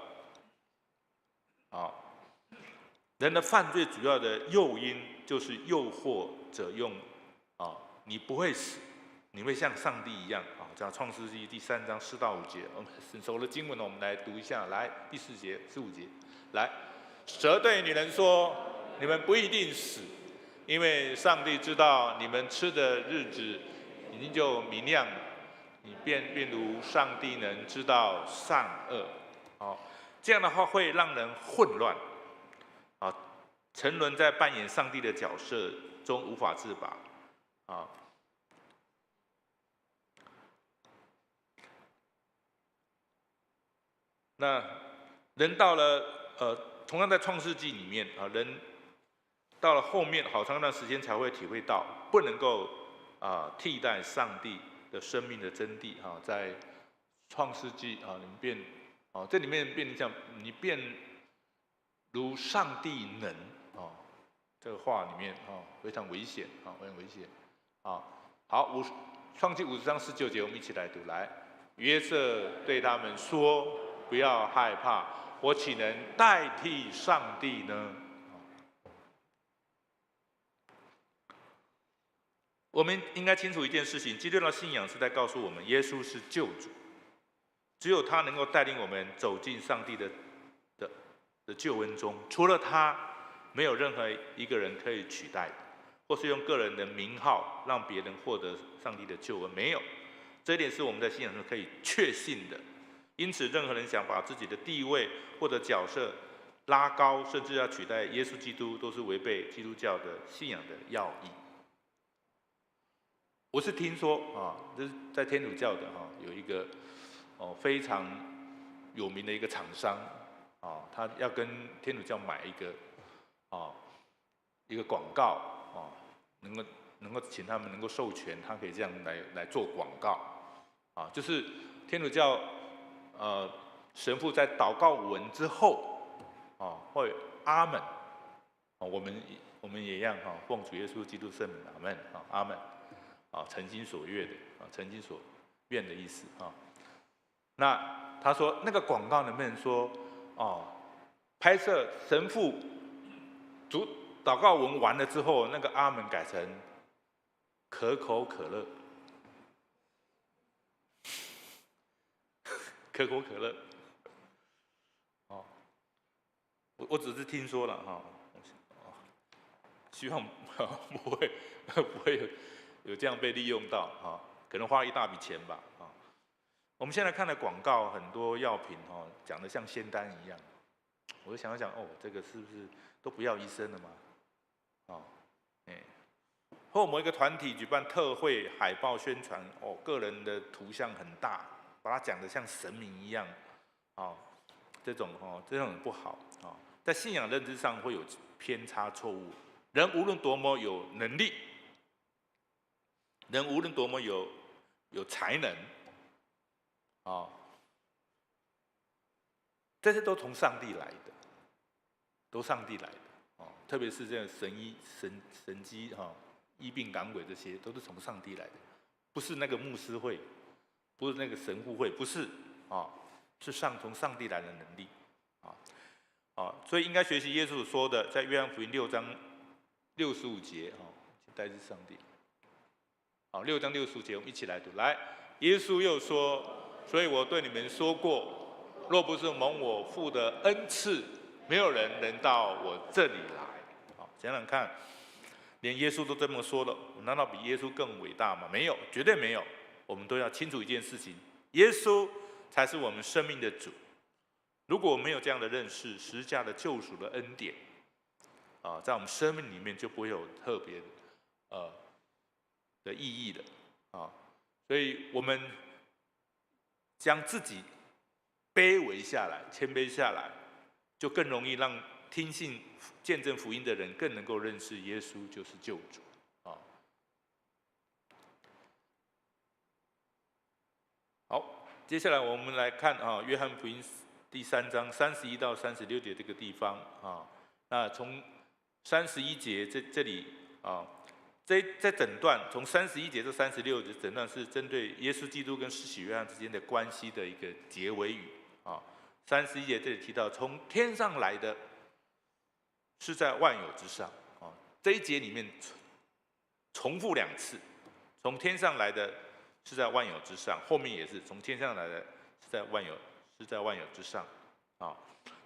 人的犯罪主要的诱因就是诱惑者用你不会死，你会像上帝一样这样创世纪第3章4到5节，我们很熟的经文我们来读一下。来，第4节、15节，来，蛇对女人说：“你们不一定死，因为上帝知道你们吃的日子已经就明亮了，你便如上帝能知道善恶。”这样的话会让人混乱沉沦在扮演上帝的角色中无法自拔那人到了同样在创世纪里面人到了后面好长一段时间才会体会到不能够替代上帝的生命的真谛在创世纪你们变这里面变成讲你变如上帝能这个话里面非常危险非常危险好，创世纪50章19节我们一起来读。来，约瑟对他们说：“不要害怕，我岂能代替上帝呢？”我们应该清楚一件事情，基督教的信仰是在告诉我们，耶稣是救主，只有他能够带领我们走进上帝的救恩中，除了他，没有任何一个人可以取代的，或是用个人的名号让别人获得上帝的救恩，没有。这一点是我们在信仰中可以确信的。因此，任何人想把自己的地位或者角色拉高，甚至要取代耶稣基督，都是违背基督教的信仰的要义。我是听说就是在天主教的有一个非常有名的一个厂商他要跟天主教买一个广告能够请他们能够授权，他可以这样来做广告就是天主教神父在祷告文之后会阿门我们也一样奉主耶稣基督圣名阿门阿门诚心所愿的诚心所愿的意思那他说那个广告能不能说拍摄神父祷告文完了之后，那个阿门改成可口可乐，可口可乐我只是听说了希望不会有这样被利用到可能花一大笔钱吧我们现在看的广告，很多药品讲得像仙丹一样，我就想这个是不是都不要医生了吗？或某一个团体举办特会海报宣传个人的图像很大，把它讲得像神明一样这种很不好在信仰认知上会有偏差错误。人无论多么有能力，人无论多么有才能这些都从上帝来的，都上帝来的特别是这样神机医病赶鬼，这些都是从上帝来的，不是那个牧师会，不是那个神父会，不是是从上帝来的能力所以应该学习耶稣说的，在约翰福音6章65节，请代志上帝。6章65节，我们一起来读。来，耶稣又说：“所以我对你们说过，若不是蒙我父的恩赐，没有人能到我这里来。”想想看，连耶稣都这么说了，难道比耶稣更伟大吗？没有，绝对没有。我们都要清楚一件事情：耶稣才是我们生命的主。如果没有这样的认识，十字架的救赎的恩典，在我们生命里面就不会有特别的意义了。所以我们将自己卑微下来，谦卑下来，就更容易让听信见证福音的人更能够认识耶稣就是救主。好，接下来我们来看约翰福音第3章31到36节这个地方那从31节这里这整段从31节到36节整段是针对耶稣基督跟施洗约翰之间的关系的一个结尾语31节这里提到，从天上来的是在万有之上这一节里面重复2次，从天上来的是在万有之上，后面也是从天上来的是在万有之上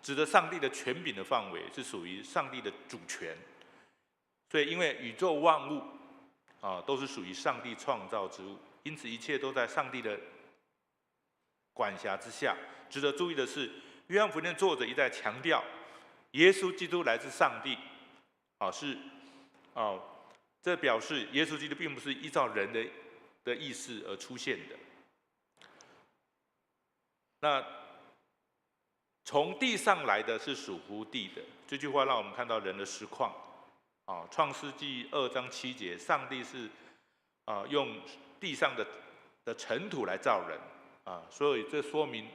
指的上帝的权柄的范围是属于上帝的主权。所以因为宇宙万物都是属于上帝创造之物，因此一切都在上帝的管辖之下。值得注意的是，约翰福音的作者一再强调，耶稣基督来自上帝这表示耶稣基督并不是依照人的意思而出现的。那从地上来的是属乎地的，这句话让我们看到人的实况。创世纪2章7节，上帝是用地上的尘土来造人所以这说明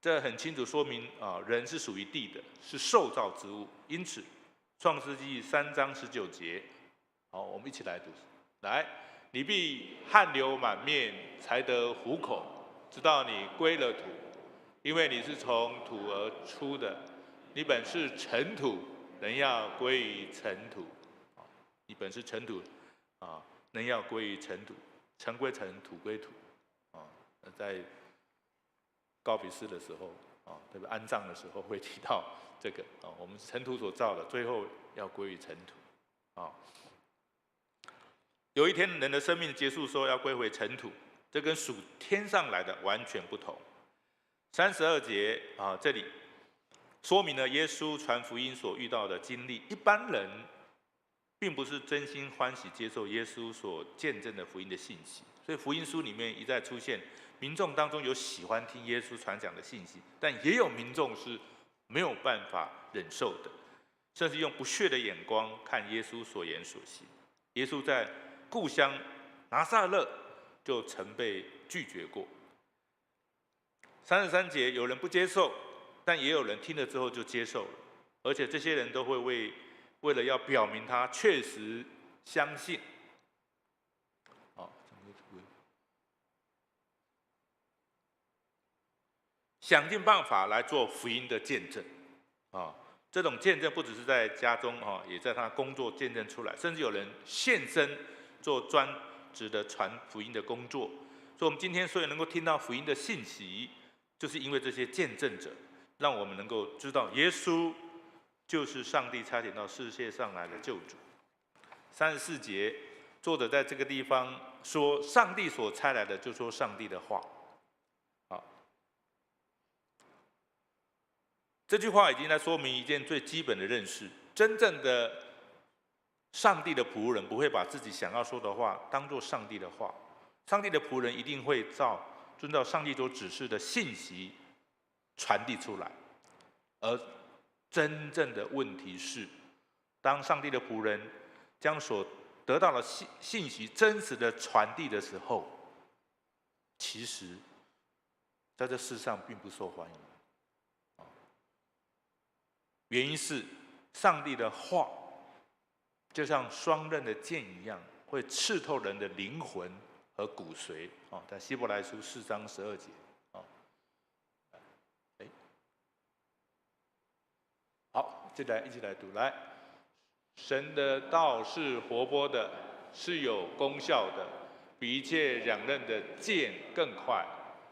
这很清楚说明人是属于地的，是受造之物。因此创世纪3章19节，我们一起来读。来，你必汗流满面才得糊口，直到你归了土，因为你是从土而出的，你本是尘土，人要归于尘土。你本是尘土人要归于尘土，尘归尘，土归土在告别式的时候特别安葬的时候会提到这个我们是尘土所造的，最后要归于尘土有一天人的生命结束时候要归回尘土，这跟属天上来的完全不同。32节这里说明了耶稣传福音所遇到的经历。一般人并不是真心欢喜接受耶稣所见证的福音的信息，所以福音书里面一再出现民众当中有喜欢听耶稣传讲的信息，但也有民众是没有办法忍受的，甚至用不屑的眼光看耶稣所言所行。耶稣在故乡拿撒勒就曾被拒绝过。33节，有人不接受，但也有人听了之后就接受了，而且这些人都会为了要表明他确实相信想尽办法来做福音的见证这种见证不只是在家中也在他工作见证出来，甚至有人现身做专职的传福音的工作。所以我们今天所以能够听到福音的信息，就是因为这些见证者让我们能够知道耶稣就是上帝差遣到世界上来的救主。34节，作者在这个地方说上帝所差来的，就说上帝的话这句话已经在说明一件最基本的认识：真正的上帝的仆人不会把自己想要说的话当作上帝的话，上帝的仆人一定会遵照上帝所指示的信息传递出来。而真正的问题是，当上帝的仆人将所得到的信息真实的传递的时候，其实在这世上并不受欢迎。原因是上帝的话就像双刃的剑一样，会刺透人的灵魂和骨髓在希伯来书4章12节一起来读，来，神的道是活泼的，是有功效的，比一切两刃的剑更快，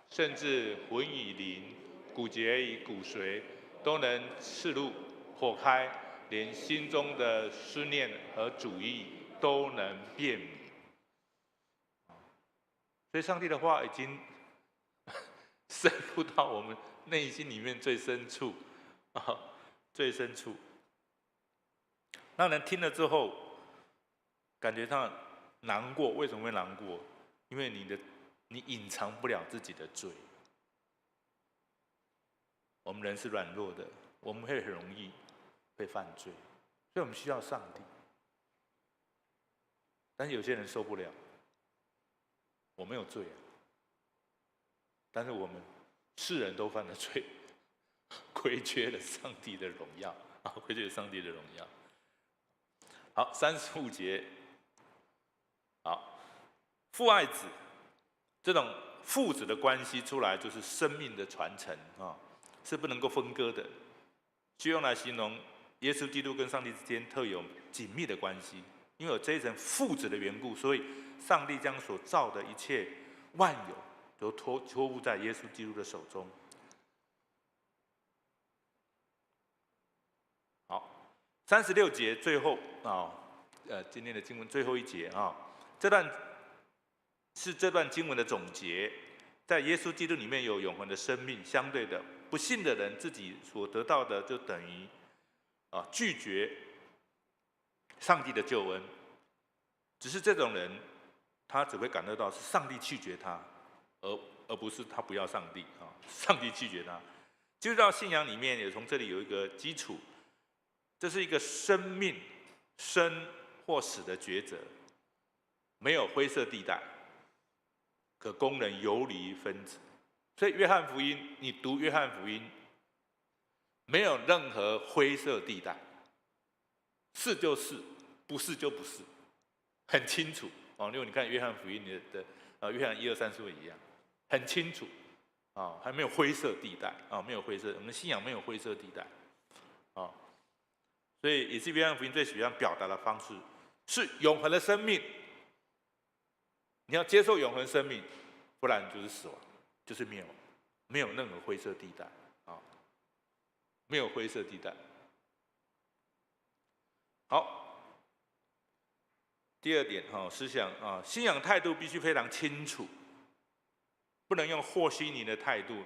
甚至魂与灵、骨节与骨髓都能刺入破开，连心中的思念和主意都能辨明。所以上帝的话已经深入到我们内心里面最深处最深处，让人听了之后感觉到难过。为什么会难过？因为你隐藏不了自己的罪。我们人是软弱的，我们会很容易会犯罪，所以我们需要上帝。但是有些人受不了，我没有罪啊，但是我们世人都犯了罪，亏缺了上帝的荣耀亏缺了上帝的荣耀。好，35节，好，父爱子，这种父子的关系出来就是生命的传承是不能够分割的，就用来形容耶稣基督跟上帝之间特有紧密的关系。因为有这一层父子的缘故，所以上帝将所造的一切万有都托付在耶稣基督的手中。好，36节最后今天的经文最后一节这段是这段经文的总结。在耶稣基督里面有永恒的生命，相对的，不信的人自己所得到的就等于拒绝上帝的救恩。只是这种人，他只会感受到是上帝拒绝他，而不是他不要上帝上帝拒绝他。基督教信仰里面也从这里有一个基础，这是一个生命生或死的抉择，没有灰色地带，可供人游离分子。所以约翰福音，你读约翰福音，没有任何灰色地带，是就是，不是就不是，很清楚因为你看约翰福音的约翰1、2、3、4一样，很清楚还没有灰色地带没有灰色，我们信仰没有灰色地带所以也是约翰福音最喜欢表达的方式，是永恒的生命。你要接受永恒生命，不然就是死亡，就是灭亡，没有任何灰色地带没有灰色地带。好，第二点思想信仰态度必须非常清楚，不能用和稀泥的态度，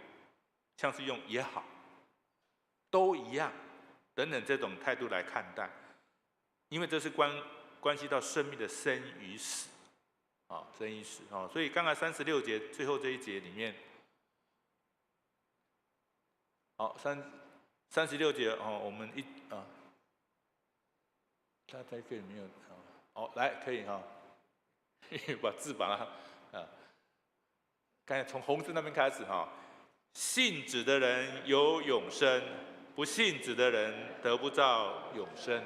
像是用也好，都一样等等这种态度来看待，因为这是关系到生命的生与死生与死所以刚才36节最后这一节里面，好36节我们大家可以没有来可以把字把它刚才从红字那边开始信子的人有永生，不信子的人得不到永生，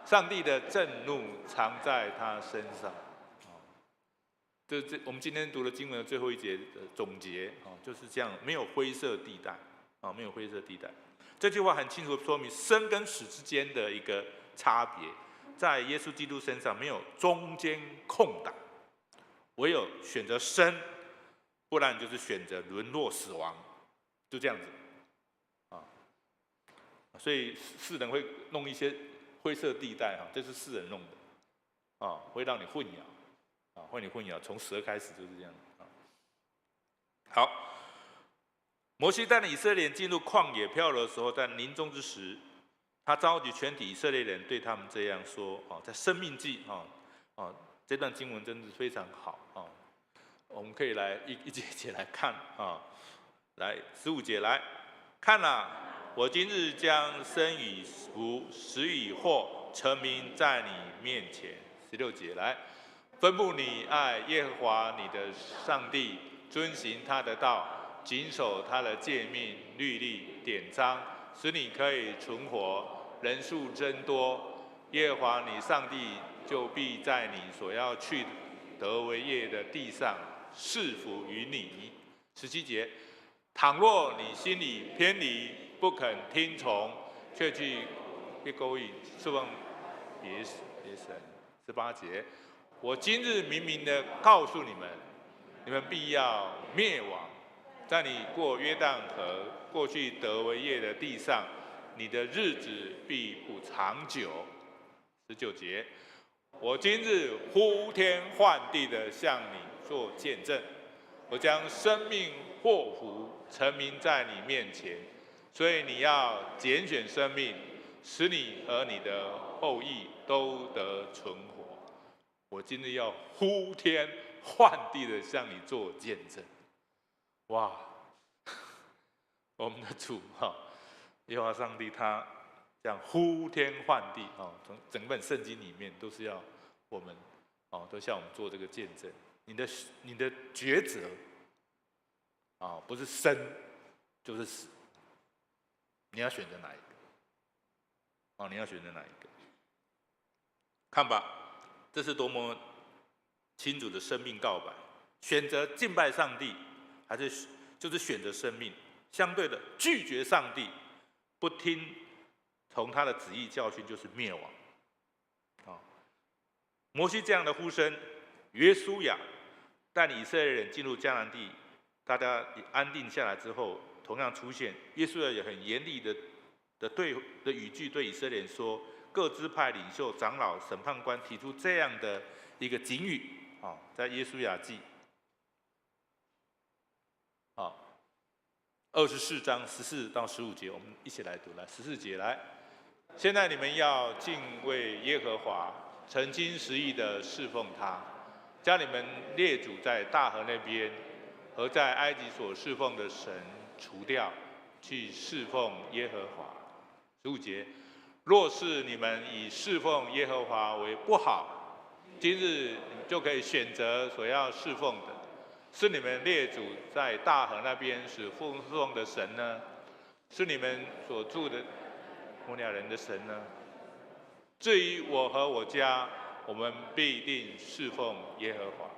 上帝的震怒藏在他身上这我们今天读的经文的最后一节的总结就是这样，没有灰色地带没有灰色地带。这句话很清楚地说明生跟死之间的一个差别，在耶稣基督身上没有中间空档，唯有选择生，不然就是选择沦落死亡，就这样子所以世人会弄一些灰色地带这是世人弄的会让你混淆会你混淆，从蛇开始就是这样好，摩西带领以色列人进入旷野漂流的时候，在临终之时，他召集全体以色列人，对他们这样说在申命记这段经文真的非常好我们可以来一节一节来看来15节来看我今日将生与福、死与祸陈明在你面前。16节来，吩咐你爱耶和华你的上帝，遵行他的道，谨守他的诫命、律例、典章，使你可以存活，人数增多。耶和华你上帝就必在你所要去得为业的地上赐福于你。17节，倘若你心里偏离，不肯听从，却去别勾引，侍奉别神。18节，我今日明明的告诉你们，你们必要灭亡，在你过约旦河过去得为业的地上，你的日子必不长久。19节，我今日呼天唤地的向你做见证，我将生命祸福陈明在你面前，所以你要拣选生命，使你和你的后裔都得存活。我今日要呼天唤地的向你做见证。哇，我们的主耶和华上帝他这样呼天唤地从整本圣经里面都是要我们都向我们做这个见证。你的抉择不是生就是死，你要选择哪一个？你要选择哪一个？看吧，这是多么清楚的生命告白！选择敬拜上帝，还是就是选择生命？相对的，拒绝上帝，不听从他的旨意教训，就是灭亡。摩西这样的呼声，约书亚带领以色列人进入迦南地，大家安定下来之后，同样出现约书亚也很严厉的语句对以色列人说，各支派领袖、长老、审判官提出这样的一个警语在约书亚记24章14到15节，我们一起来读。来，14节来，现在你们要敬畏耶和华，诚心实意的侍奉他，将你们列祖在大河那边和在埃及所侍奉的神除掉，去侍奉耶和华。15节，若是你们以侍奉耶和华为不好，今日就可以选择所要侍奉的，是你们列祖在大河那边所侍奉的神呢，是你们所住的摩押人的神呢？至于我和我家，我们必定侍奉耶和华。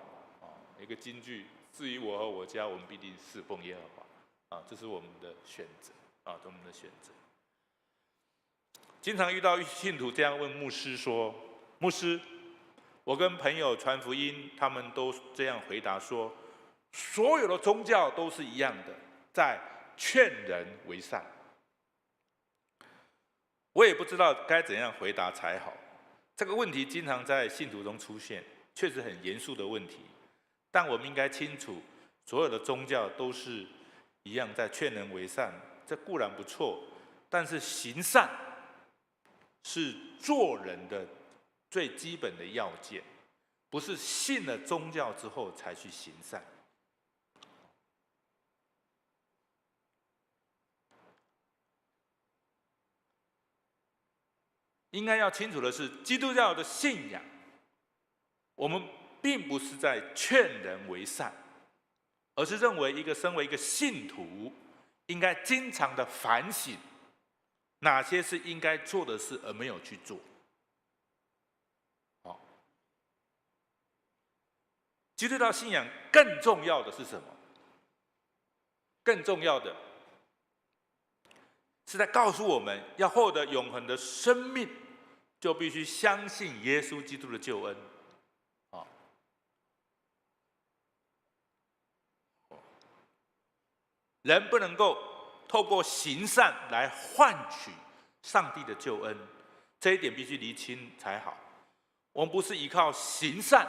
一个金句，至于我和我家，我们必定侍奉耶和华。这是我们的选择这是我们的选择。经常遇到信徒这样问牧师说：“牧师，我跟朋友传福音，他们都这样回答说，所有的宗教都是一样的，在劝人为善。”我也不知道该怎样回答才好。这个问题经常在信徒中出现，确实很严肃的问题。但我们应该清楚，所有的宗教都是一样在劝人为善，这固然不错，但是行善是做人的最基本的要件，不是信了宗教之后才去行善。应该要清楚的是，基督教的信仰，我们并不是在劝人为善，而是认为身为一个信徒，应该经常的反省，哪些是应该做的事而没有去做。基督教信仰更重要的是什么？更重要的是在告诉我们，要获得永恒的生命，就必须相信耶稣基督的救恩。人不能够透过行善来换取上帝的救恩，这一点必须厘清才好。我们不是依靠行善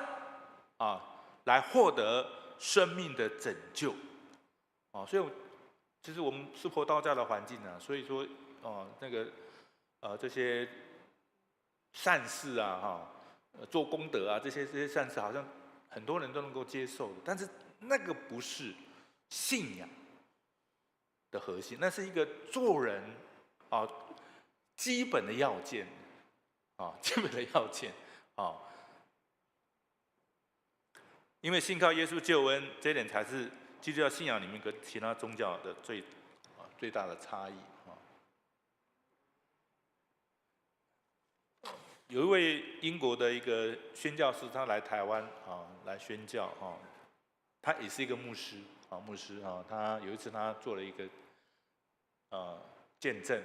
来获得生命的拯救所以其实我们是佛道教的环境所以说这些善事做功德这些善事，好像很多人都能够接受的，但是那个不是信仰的核心，那是一个做人基本的要件基本的要件因为信靠耶稣救恩，这一点才是基督教信仰里面跟其他宗教的最大的差异有一位英国的一个宣教士，他来台湾来宣教他也是一个牧师他有一次他做了一个见证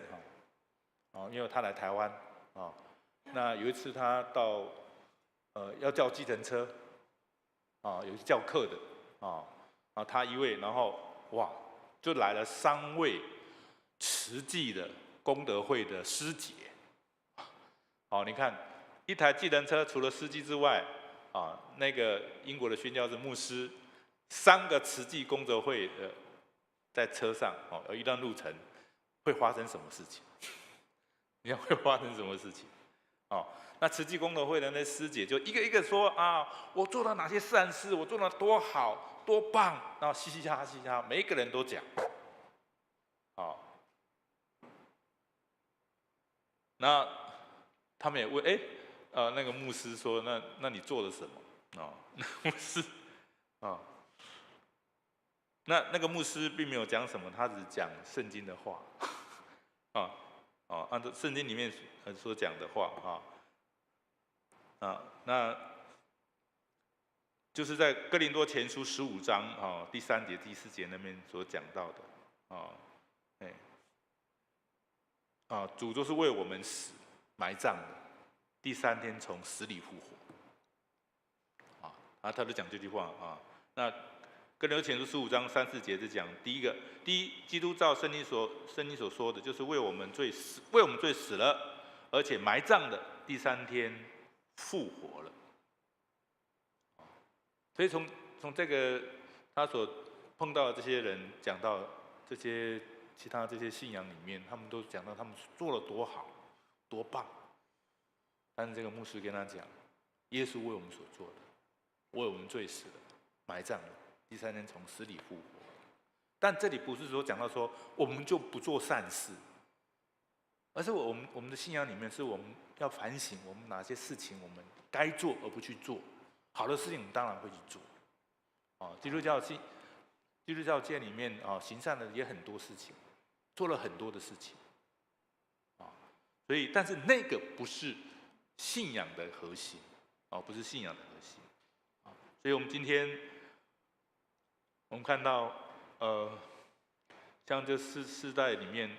因为他来台湾那有一次他到要叫计程车有叫客的然后他一位，然后哇就来了3位慈济的功德会的师姐。你看一台计程车除了司机之外那个英国的宣教士牧师，3个慈济功德会的在车上有一段路程，会发生什么事情？你看会发生什么事情？那慈济功德会的那师姐就一个一个说我做了哪些善事，我做了多好多棒，然后嘻嘻哈哈嘻嘻哈哈，每一个人都讲。那他们也问，那个牧师说，那你做了什么？牧师那个牧师并没有讲什么，他只讲圣经的话按照圣经里面所讲的话那就是在哥林多前书15章第3节第4节那边所讲到的主就是为我们死埋葬的，第3天从死里复活他就讲这句话那哥林多前书15章3、4节就讲第一，基督照圣经所说的，就是为我们罪死了，而且埋葬的，第3天复活了。所以从这个他所碰到的这些人，讲到这些其他这些信仰里面，他们都讲到他们做了多好多棒，但是这个牧师跟他讲，耶稣为我们所做的，为我们罪死了，埋葬了，第3天从死里复活。但这里不是说讲到说我们就不做善事，而是我们的信仰里面是我们要反省我们哪些事情我们该做而不去做，好的事情我们当然会去做。基督教界里面行善的也很多事情，做了很多的事情所以但是那个不是信仰的核心不是信仰的核心所以我们今天我们看到像这世代里面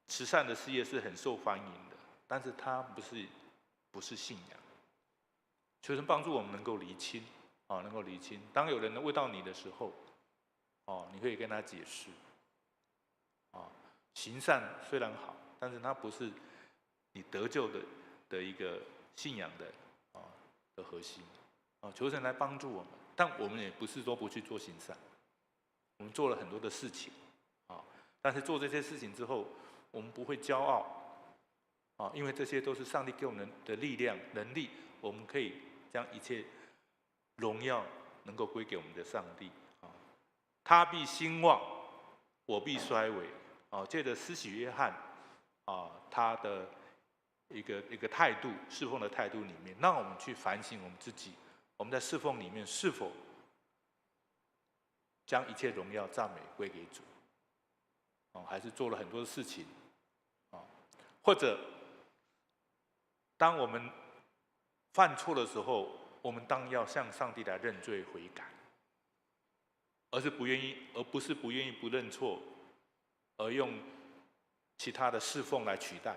慈善的事业是很受欢迎的，但是它不是信仰。求神帮助我们能够厘清能够厘清。当有人问到你的时候你可以跟他解释行善虽然好，但是它不是你得救的一个信仰的核心求神来帮助我们，但我们也不是说不去做行善，我们做了很多的事情但是做这些事情之后，我们不会骄傲因为这些都是上帝给我们的力量能力，我们可以将一切荣耀能够归给我们的上帝他必兴旺，我必衰微借着施洗约翰他的一个态度，侍奉的态度里面，让我们去反省我们自己，我们在侍奉里面是否将一切荣耀赞美归给主还是做了很多的事情或者当我们犯错的时候，我们当要向上帝来认罪悔改，而不是不愿意不认错，而用其他的侍奉来取代，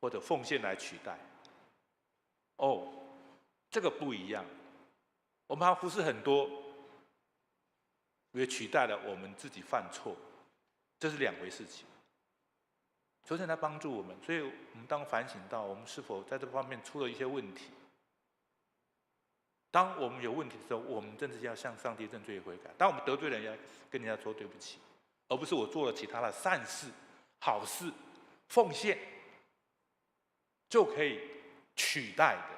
或者奉献来取代这个不一样。我们还忽视很多，也取代了我们自己犯错，这是2回事情。求神来帮助我们，所以我们当反省到我们是否在这方面出了一些问题。当我们有问题的时候，我们真的要向上帝认罪悔改。当我们得罪人，要跟人家说对不起，而不是我做了其他的善事、好事、奉献就可以取代的。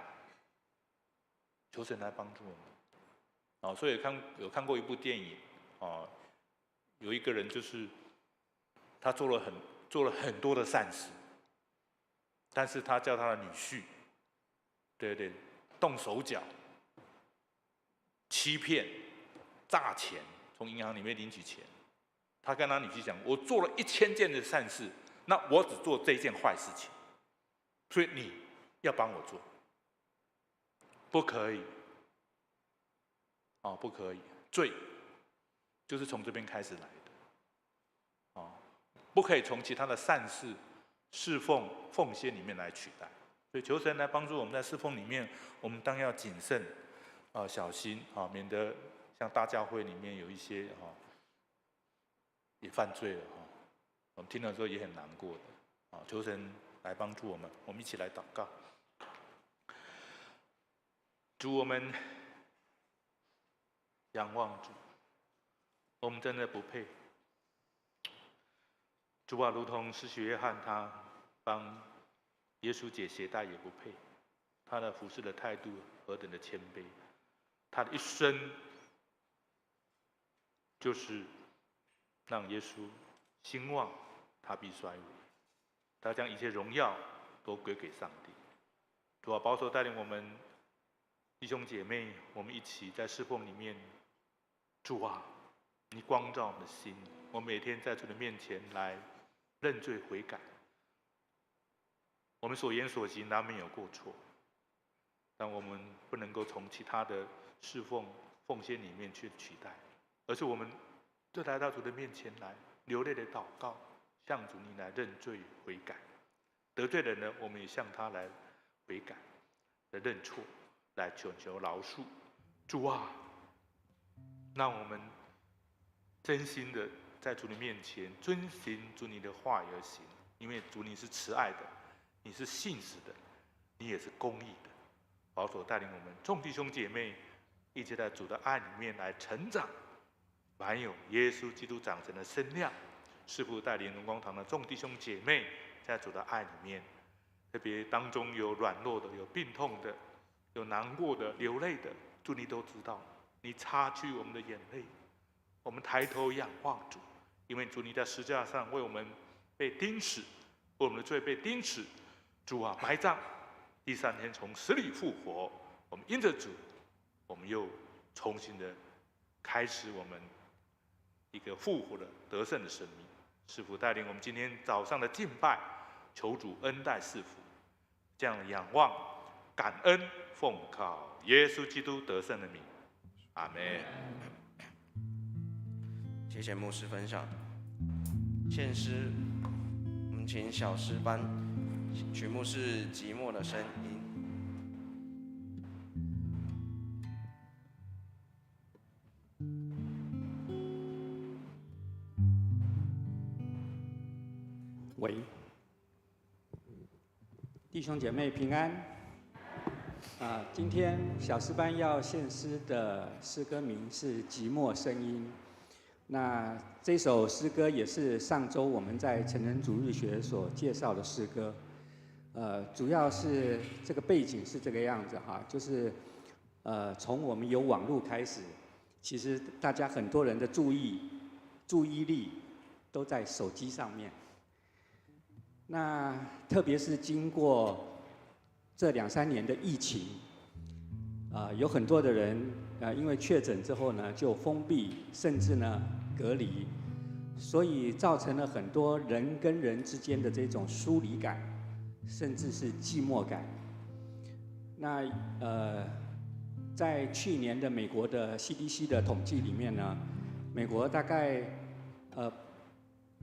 求神来帮助我们所以有看过一部电影有一个人就是他做了很多的善事，但是他叫他的女婿动手脚欺骗诈钱，从银行里面领取钱。他跟他女婿讲，我做了1000件的善事，那我只做这件坏事情，所以你要帮我做。不可以不可以，罪就是从这边开始来的不可以从其他的善事侍奉奉献里面来取代。所以求神来帮助我们在侍奉里面，我们当要谨慎小心免得像大教会里面有一些也犯罪了我们听了之后也很难过的求神来帮助我们，我们一起来祷告。主，我们仰望主，我们真的不配。主啊，如同施洗约翰他帮耶稣解鞋带也不配，他的服侍的态度何等的谦卑，他的一生就是让耶稣兴旺，他必衰微，他将一切荣耀都归给上帝。主啊，保守带领我们弟兄姐妹，我们一起在侍奉里面。主啊，你光照我们的心，我每天在主的面前来认罪悔改。我们所言所行难免有过错，但我们不能够从其他的侍奉奉献里面去取代，而是我们就来到主的面前来流泪的祷告，向主你来认罪悔改。得罪人呢，我们也向他来悔改，来认错，来求饶恕。主啊，让我们真心的在主的面前遵行主你的话语而行，因为主你是慈爱的，你是信实的，你也是公义的。保守带领我们众弟兄姐妹一直在主的爱里面来成长，满有耶稣基督长成的身量。师父带领荣光堂的众弟兄姐妹在主的爱里面，特别当中有软弱的，有病痛的，有难过的，流泪的，主你都知道，你擦去我们的眼泪，我们抬头仰望主，因为主你在十字架上为我们被钉死，为我们的罪被钉死，主啊埋葬，第3天从死里复活。我们因着主，我们又重新的开始我们一个复活的得胜的生命。师父带领我们今天早上的敬拜，求主恩待赐福，这样仰望感恩，奉靠耶稣基督得胜的名，阿们。谢谢牧师分享。献诗，我们请小诗班，曲目是《寂寞的声音》。喂，弟兄姐妹平安。今天小诗班要献诗的诗歌名是《寂寞声音》。那这首诗歌也是上周我们在成人主日学所介绍的诗歌。主要是这个背景是这个样子哈，就是从我们有网络开始，其实大家很多人的注意力都在手机上面。那特别是经过这2、3年的疫情，有很多的人因为确诊之后呢，就封闭，甚至呢隔离，所以造成了很多人跟人之间的这种疏离感，甚至是寂寞感。那在去年的美国的 CDC 的统计里面呢，美国大概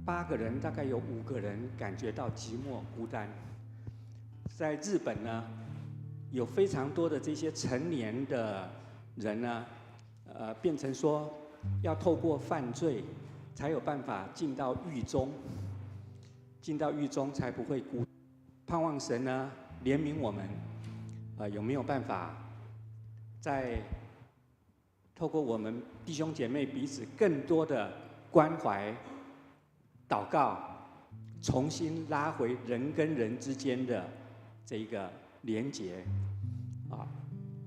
8个人大概有5个人感觉到寂寞孤单。在日本呢，有非常多的这些成年的人呢，变成说要透过犯罪才有办法进到狱中，才不会孤。盼望神呢怜悯我们，有没有办法在透过我们弟兄姐妹彼此更多的关怀、祷告，重新拉回人跟人之间的这一个连结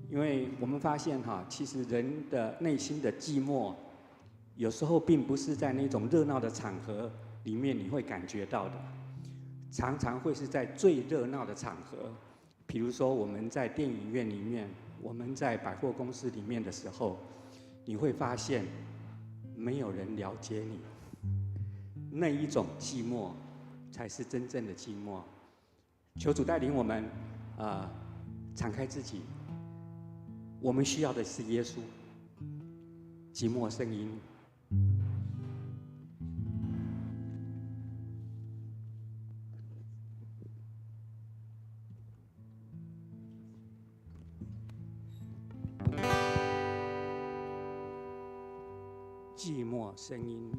因为我们发现其实人的内心的寂寞，有时候并不是在那种热闹的场合里面你会感觉到的，常常会是在最热闹的场合，比如说我们在电影院里面，我们在百货公司里面的时候，你会发现没有人了解你，那一种寂寞才是真正的寂寞。求主带领我们敞开自己，我们需要的是耶稣。寂寞声音。寂寞声音。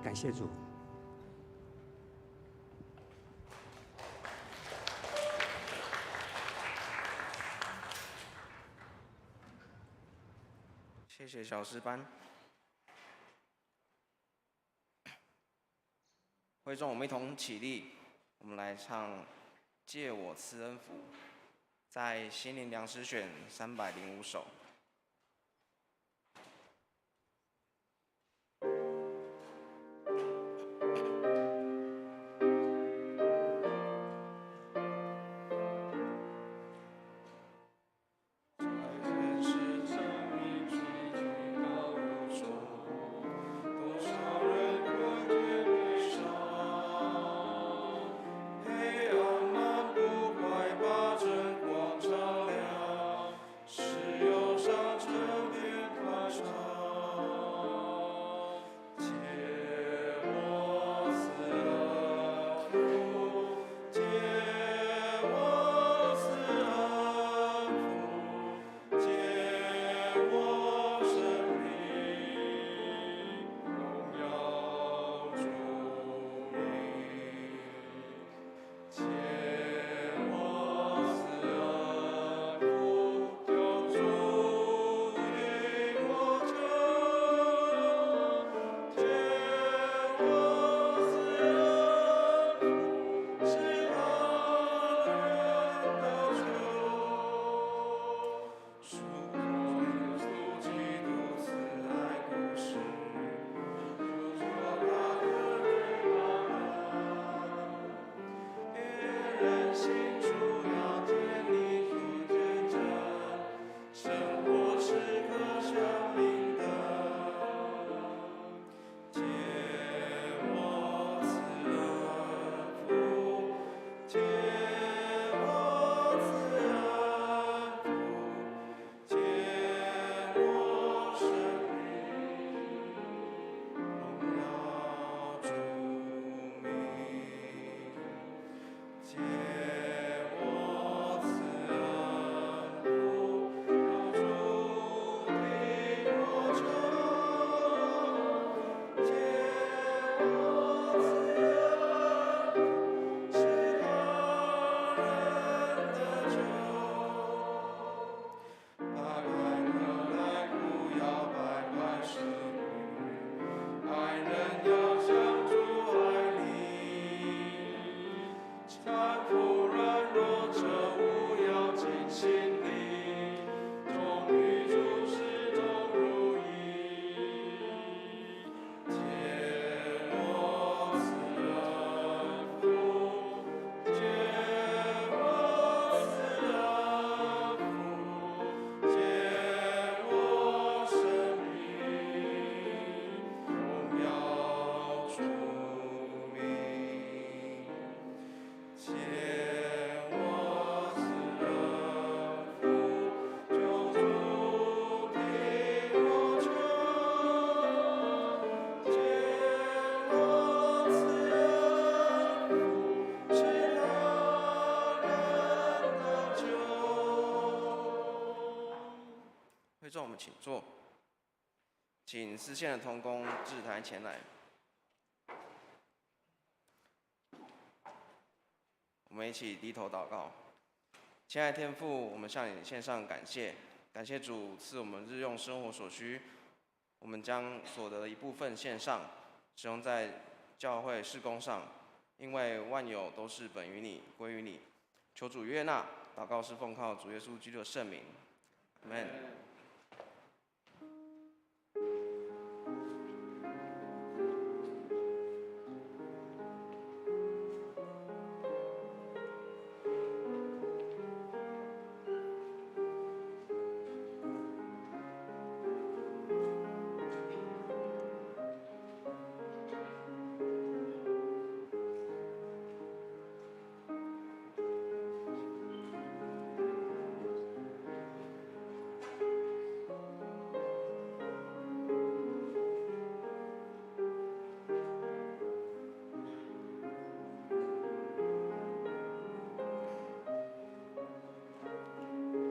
感谢主。谢谢小诗班。会众，我们一同起立，我们来唱《借我赐恩福》，在心灵粮食选305首。们请坐，请司线的同工至台前来。我们一起低头祷告。亲爱的天父，我们向你献上感谢，感谢主赐我们日用生活所需，我们将所得的一部分献上，使用在教会事工上，因为万有都是本于你，归于你。求主悦纳，祷告是奉靠主耶稣基督的圣名，阿们。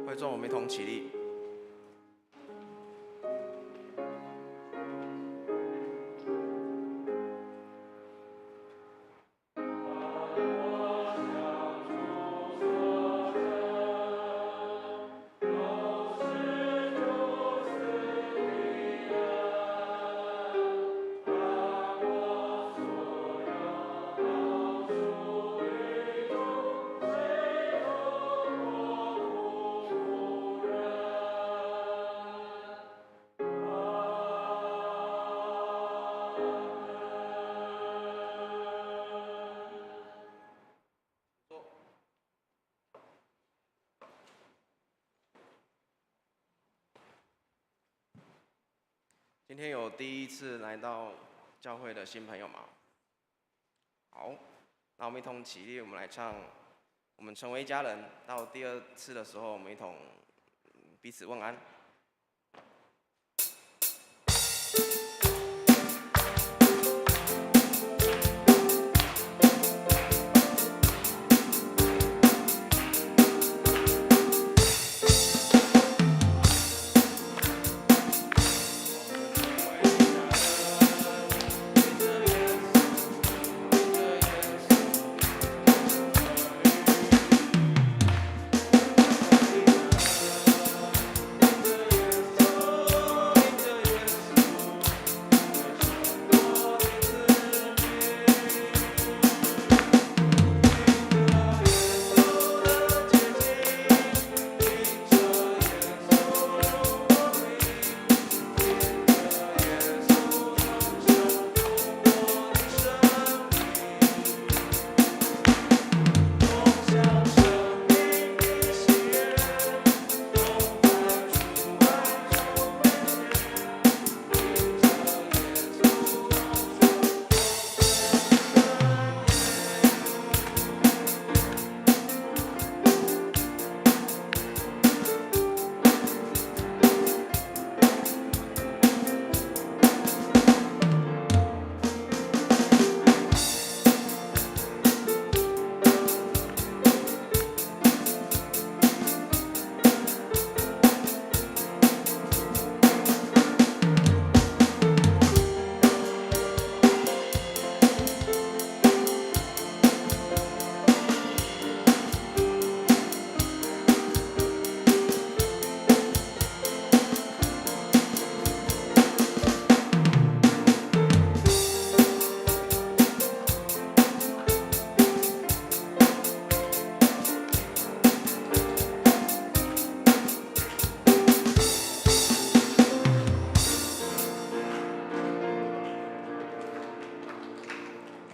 会众，我们一同起立。今天有第一次来到教会的新朋友吗？好，那我们一同起立，我们来唱《我们成为一家人》。到第二次的时候，我们一同彼此问安。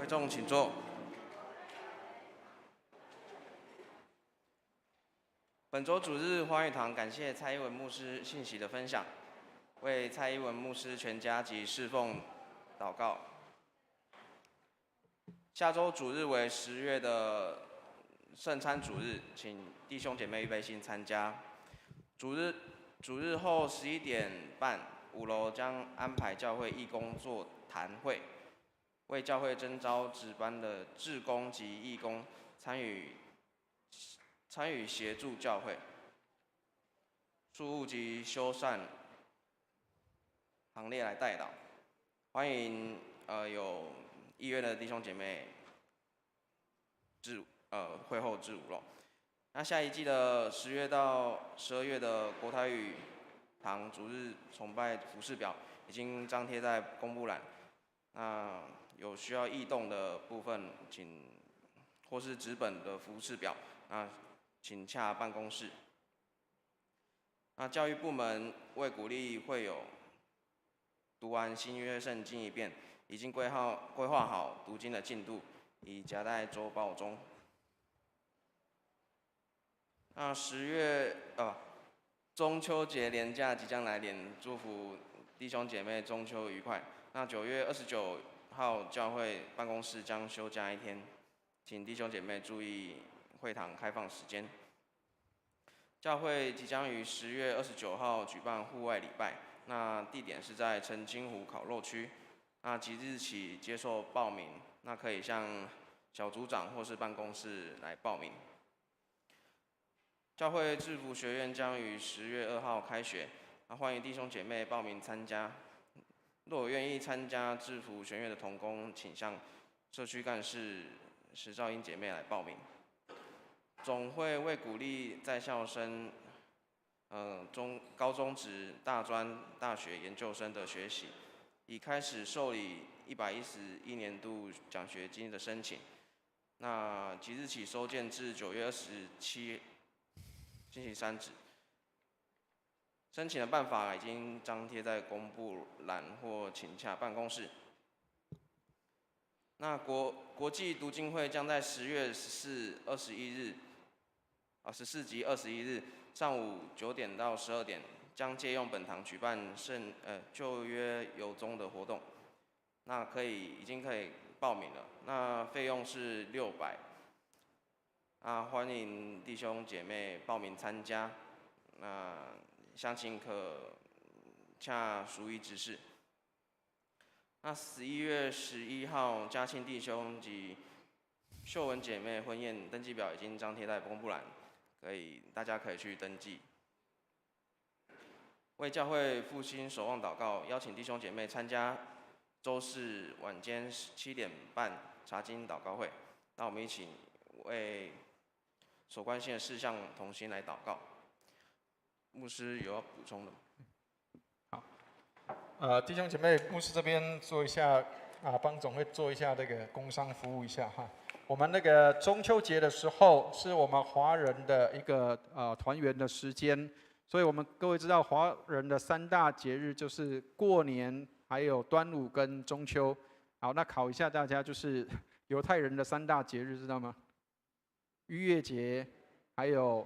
会众请坐。本周主日欢愉堂感谢蔡一文牧师信息的分享，为蔡一文牧师全家及侍奉祷告。下周主日为10月的圣餐主日，请弟兄姐妹预备心参加。主日后11点半，5楼将安排教会义工座谈会，为教会征召值班的志工及义工参与协助教会，树屋及修缮行列来代祷。欢迎有意愿的弟兄姐妹会后致舞咯。那下一季的10月到12月的国台语堂主日崇拜服事表已经张贴在公布栏。那有需要异动的部分，或是纸本的服事表，那请洽办公室。那教育部门为鼓励会友读完新约圣经一遍，已经规划好读经的进度，已夹在周报中。那中秋节连假即将来临，祝福弟兄姐妹中秋愉快。那9月29号教会办公室将休假1天，请弟兄姐妹注意会堂开放时间。教会即将于10月29号举办户外礼拜，那地点是在澄清湖烤肉区。那即日起接受报名，那可以向小组长或是办公室来报名。教会制服学院将于10月2号开学，欢迎弟兄姐妹报名参加。若有愿意参加制服学院的同工，请向社区干事石兆英姐妹来报名。总会为鼓励在校生、高中职、大专、大学研究生的学习，已开始受理111年度奖学金的申请。那即日起收件至9月27星期3止。申请的办法已经张贴在公布栏或请洽办公室。那国际读经会将在10月14及21日上午9点到12点，将借用本堂举办旧约邮宗的活动。那已经可以报名了，那费用是600。欢迎弟兄姐妹报名参加。那详情可洽属一执事。那11月11号，嘉庆弟兄及秀文姐妹婚宴登记表已经张贴在公布栏，大家可以去登记。为教会复兴守望祷告，邀请弟兄姐妹参加周四晚间7点半查经祷告会。那我们一起为所关心的事项同心来祷告。牧师有要补充的吗？好，弟兄姐妹，牧师这边做一下帮总会做一下这个工商服务一下哈。我们那个中秋节的时候是我们华人的一个团圆的时间，所以我们各位知道华人的3大节日就是过年、还有端午跟中秋。好，那考一下大家，就是犹太人的3大节日知道吗？逾越节，还有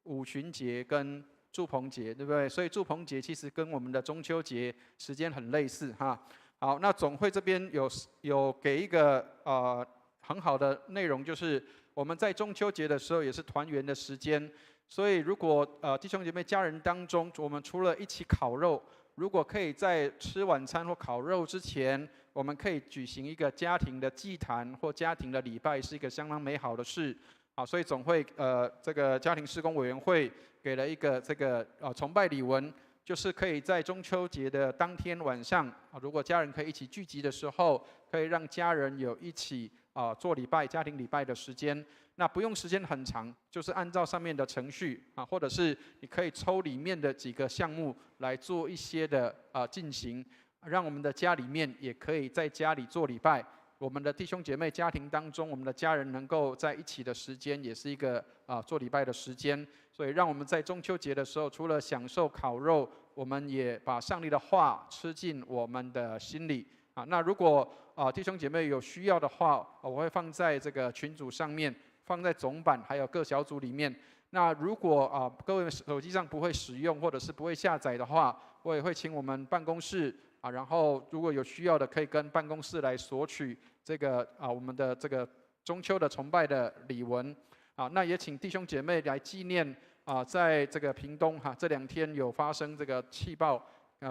五旬节跟住棚节，对不对？所以住棚节其实跟我们的中秋节时间很类似哈。好，那总会这边有给一个很好的内容，就是我们在中秋节的时候也是团圆的时间，所以如果弟兄姐妹家人当中，我们除了一起烤肉，如果可以在吃晚餐或烤肉之前，我们可以举行一个家庭的祭坛或家庭的礼拜，是一个相当美好的事。好，所以总会这个家庭事工委员会给了一个这个崇拜礼文，就是可以在中秋节的当天晚上，如果家人可以一起聚集的时候，可以让家人有一起做礼拜、家庭礼拜的时间。那不用时间很长，就是按照上面的程序或者是你可以抽里面的几个项目来做一些的进行，让我们的家里面也可以在家里做礼拜。我们的弟兄姐妹家庭当中，我们的家人能够在一起的时间，也是一个做礼拜的时间。所以让我们在中秋节的时候，除了享受烤肉，我们也把上帝的话吃进我们的心里。那如果弟兄姐妹有需要的话，我会放在这个群组上面，放在总版还有各小组里面。那如果各位手机上不会使用或者是不会下载的话，我也会请我们办公室然后如果有需要的，可以跟办公室来索取这个我们的这个中秋的崇拜的礼文。那也请弟兄姐妹来纪念在这个屏东这2天有发生这个气爆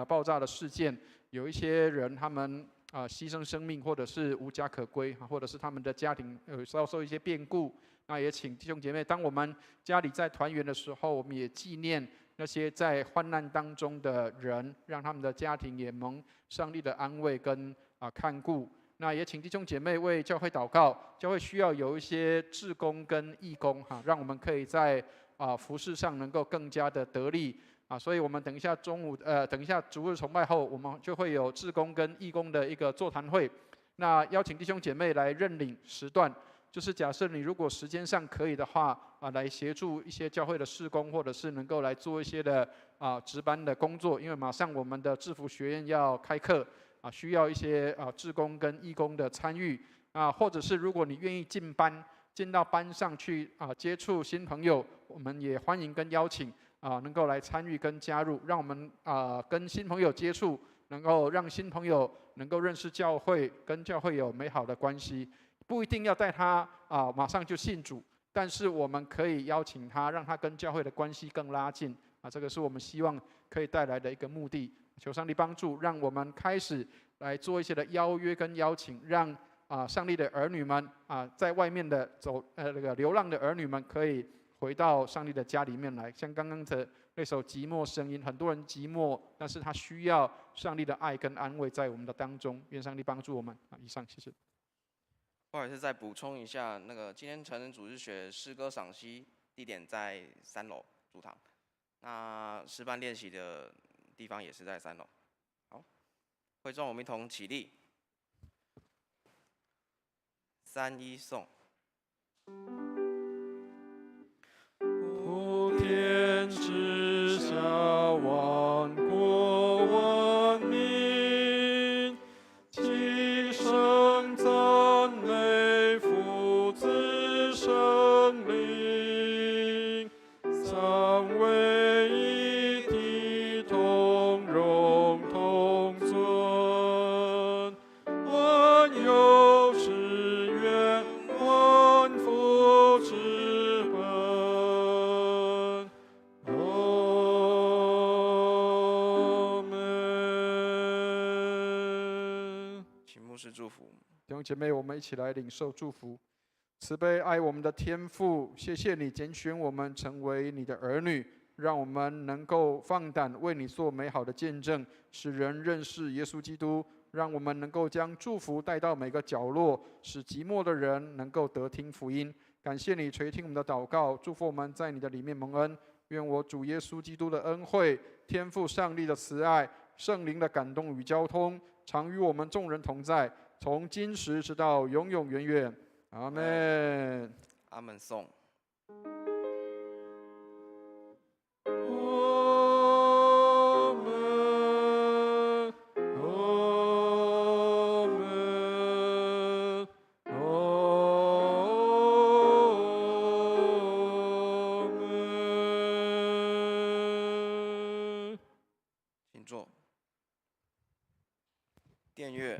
爆炸的事件，有一些人他们牺牲生命，或者是无家可归，或者是他们的家庭遭受一些变故。那也请弟兄姐妹，当我们家里在团圆的时候，我们也纪念那些在患难当中的人，让他们的家庭也蒙上帝的安慰跟看顾。那也请弟兄姐妹为教会祷告，教会需要有一些志工跟义工让我们可以在服事上能够更加的得力所以我们等一下等一下主日崇拜后，我们就会有志工跟义工的一个座谈会。那邀请弟兄姐妹来认领时段，就是假设你如果时间上可以的话来协助一些教会的事工，或者是能够来做一些的值班的工作，因为马上我们的制服学院要开课需要一些志工跟义工的参与或者是如果你愿意进到班上去接触新朋友，我们也欢迎跟邀请能够来参与跟加入，让我们跟新朋友接触，能够让新朋友能够认识教会，跟教会有美好的关系。不一定要带他马上就信主，但是我们可以邀请他，让他跟教会的关系更拉近这个是我们希望可以带来的一个目的。求上帝帮助，让我们开始来做一些的邀约跟邀请，让上帝的儿女们在外面的那个流浪的儿女们可以回到上帝的家里面来。像刚刚的那首《寂寞声音》，很多人寂寞，但是他需要上帝的爱跟安慰在我们的当中。愿上帝帮助我们以上，谢谢。不好意思，再补充一下，那个今天成人主日学诗歌赏析地点在3楼主堂，那诗班练习的地方也是在3楼。好，会众我们一同起立，3-1颂。普天之下，万国万民，齐声赞美父子圣灵，三位一体，同荣同尊，万有是愿，万福之本。阿门。请牧师祝福。弟兄姐妹，我们一起来领受祝福。慈悲爱我们的天父，谢谢你拣选我们成为你的儿女，让我们能够放胆为你做美好的见证，使人认识耶稣基督，让我们能够将祝福带到每个角落，使寂寞的人能够得听福音。感谢你垂听我们的祷告，祝福我们在你的里面蒙恩。愿我主耶稣基督的恩惠、天父上帝的慈爱、圣灵的感动与交通，常与我们众人同在，从今时直到永永远远。阿们。阿门颂。阿门。阿门。阿门。请坐。殿乐。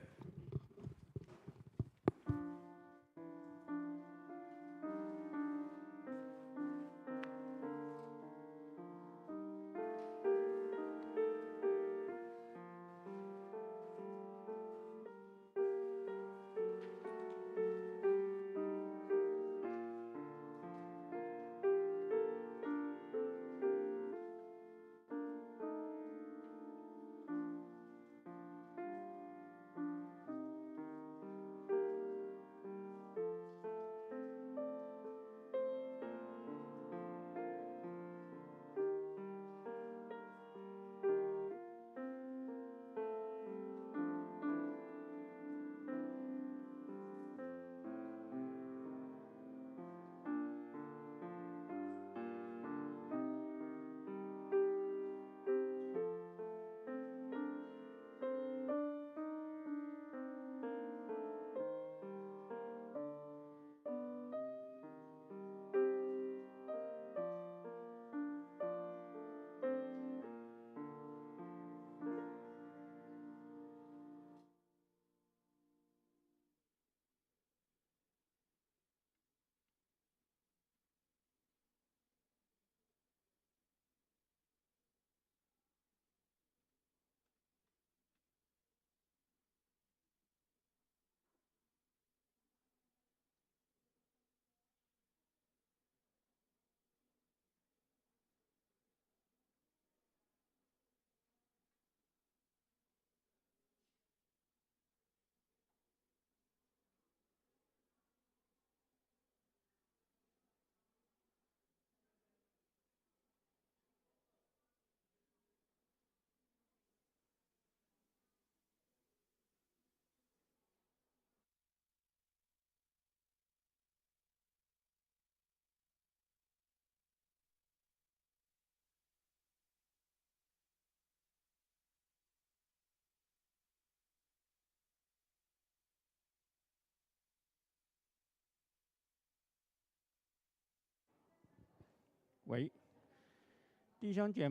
喂，弟兄姐妹。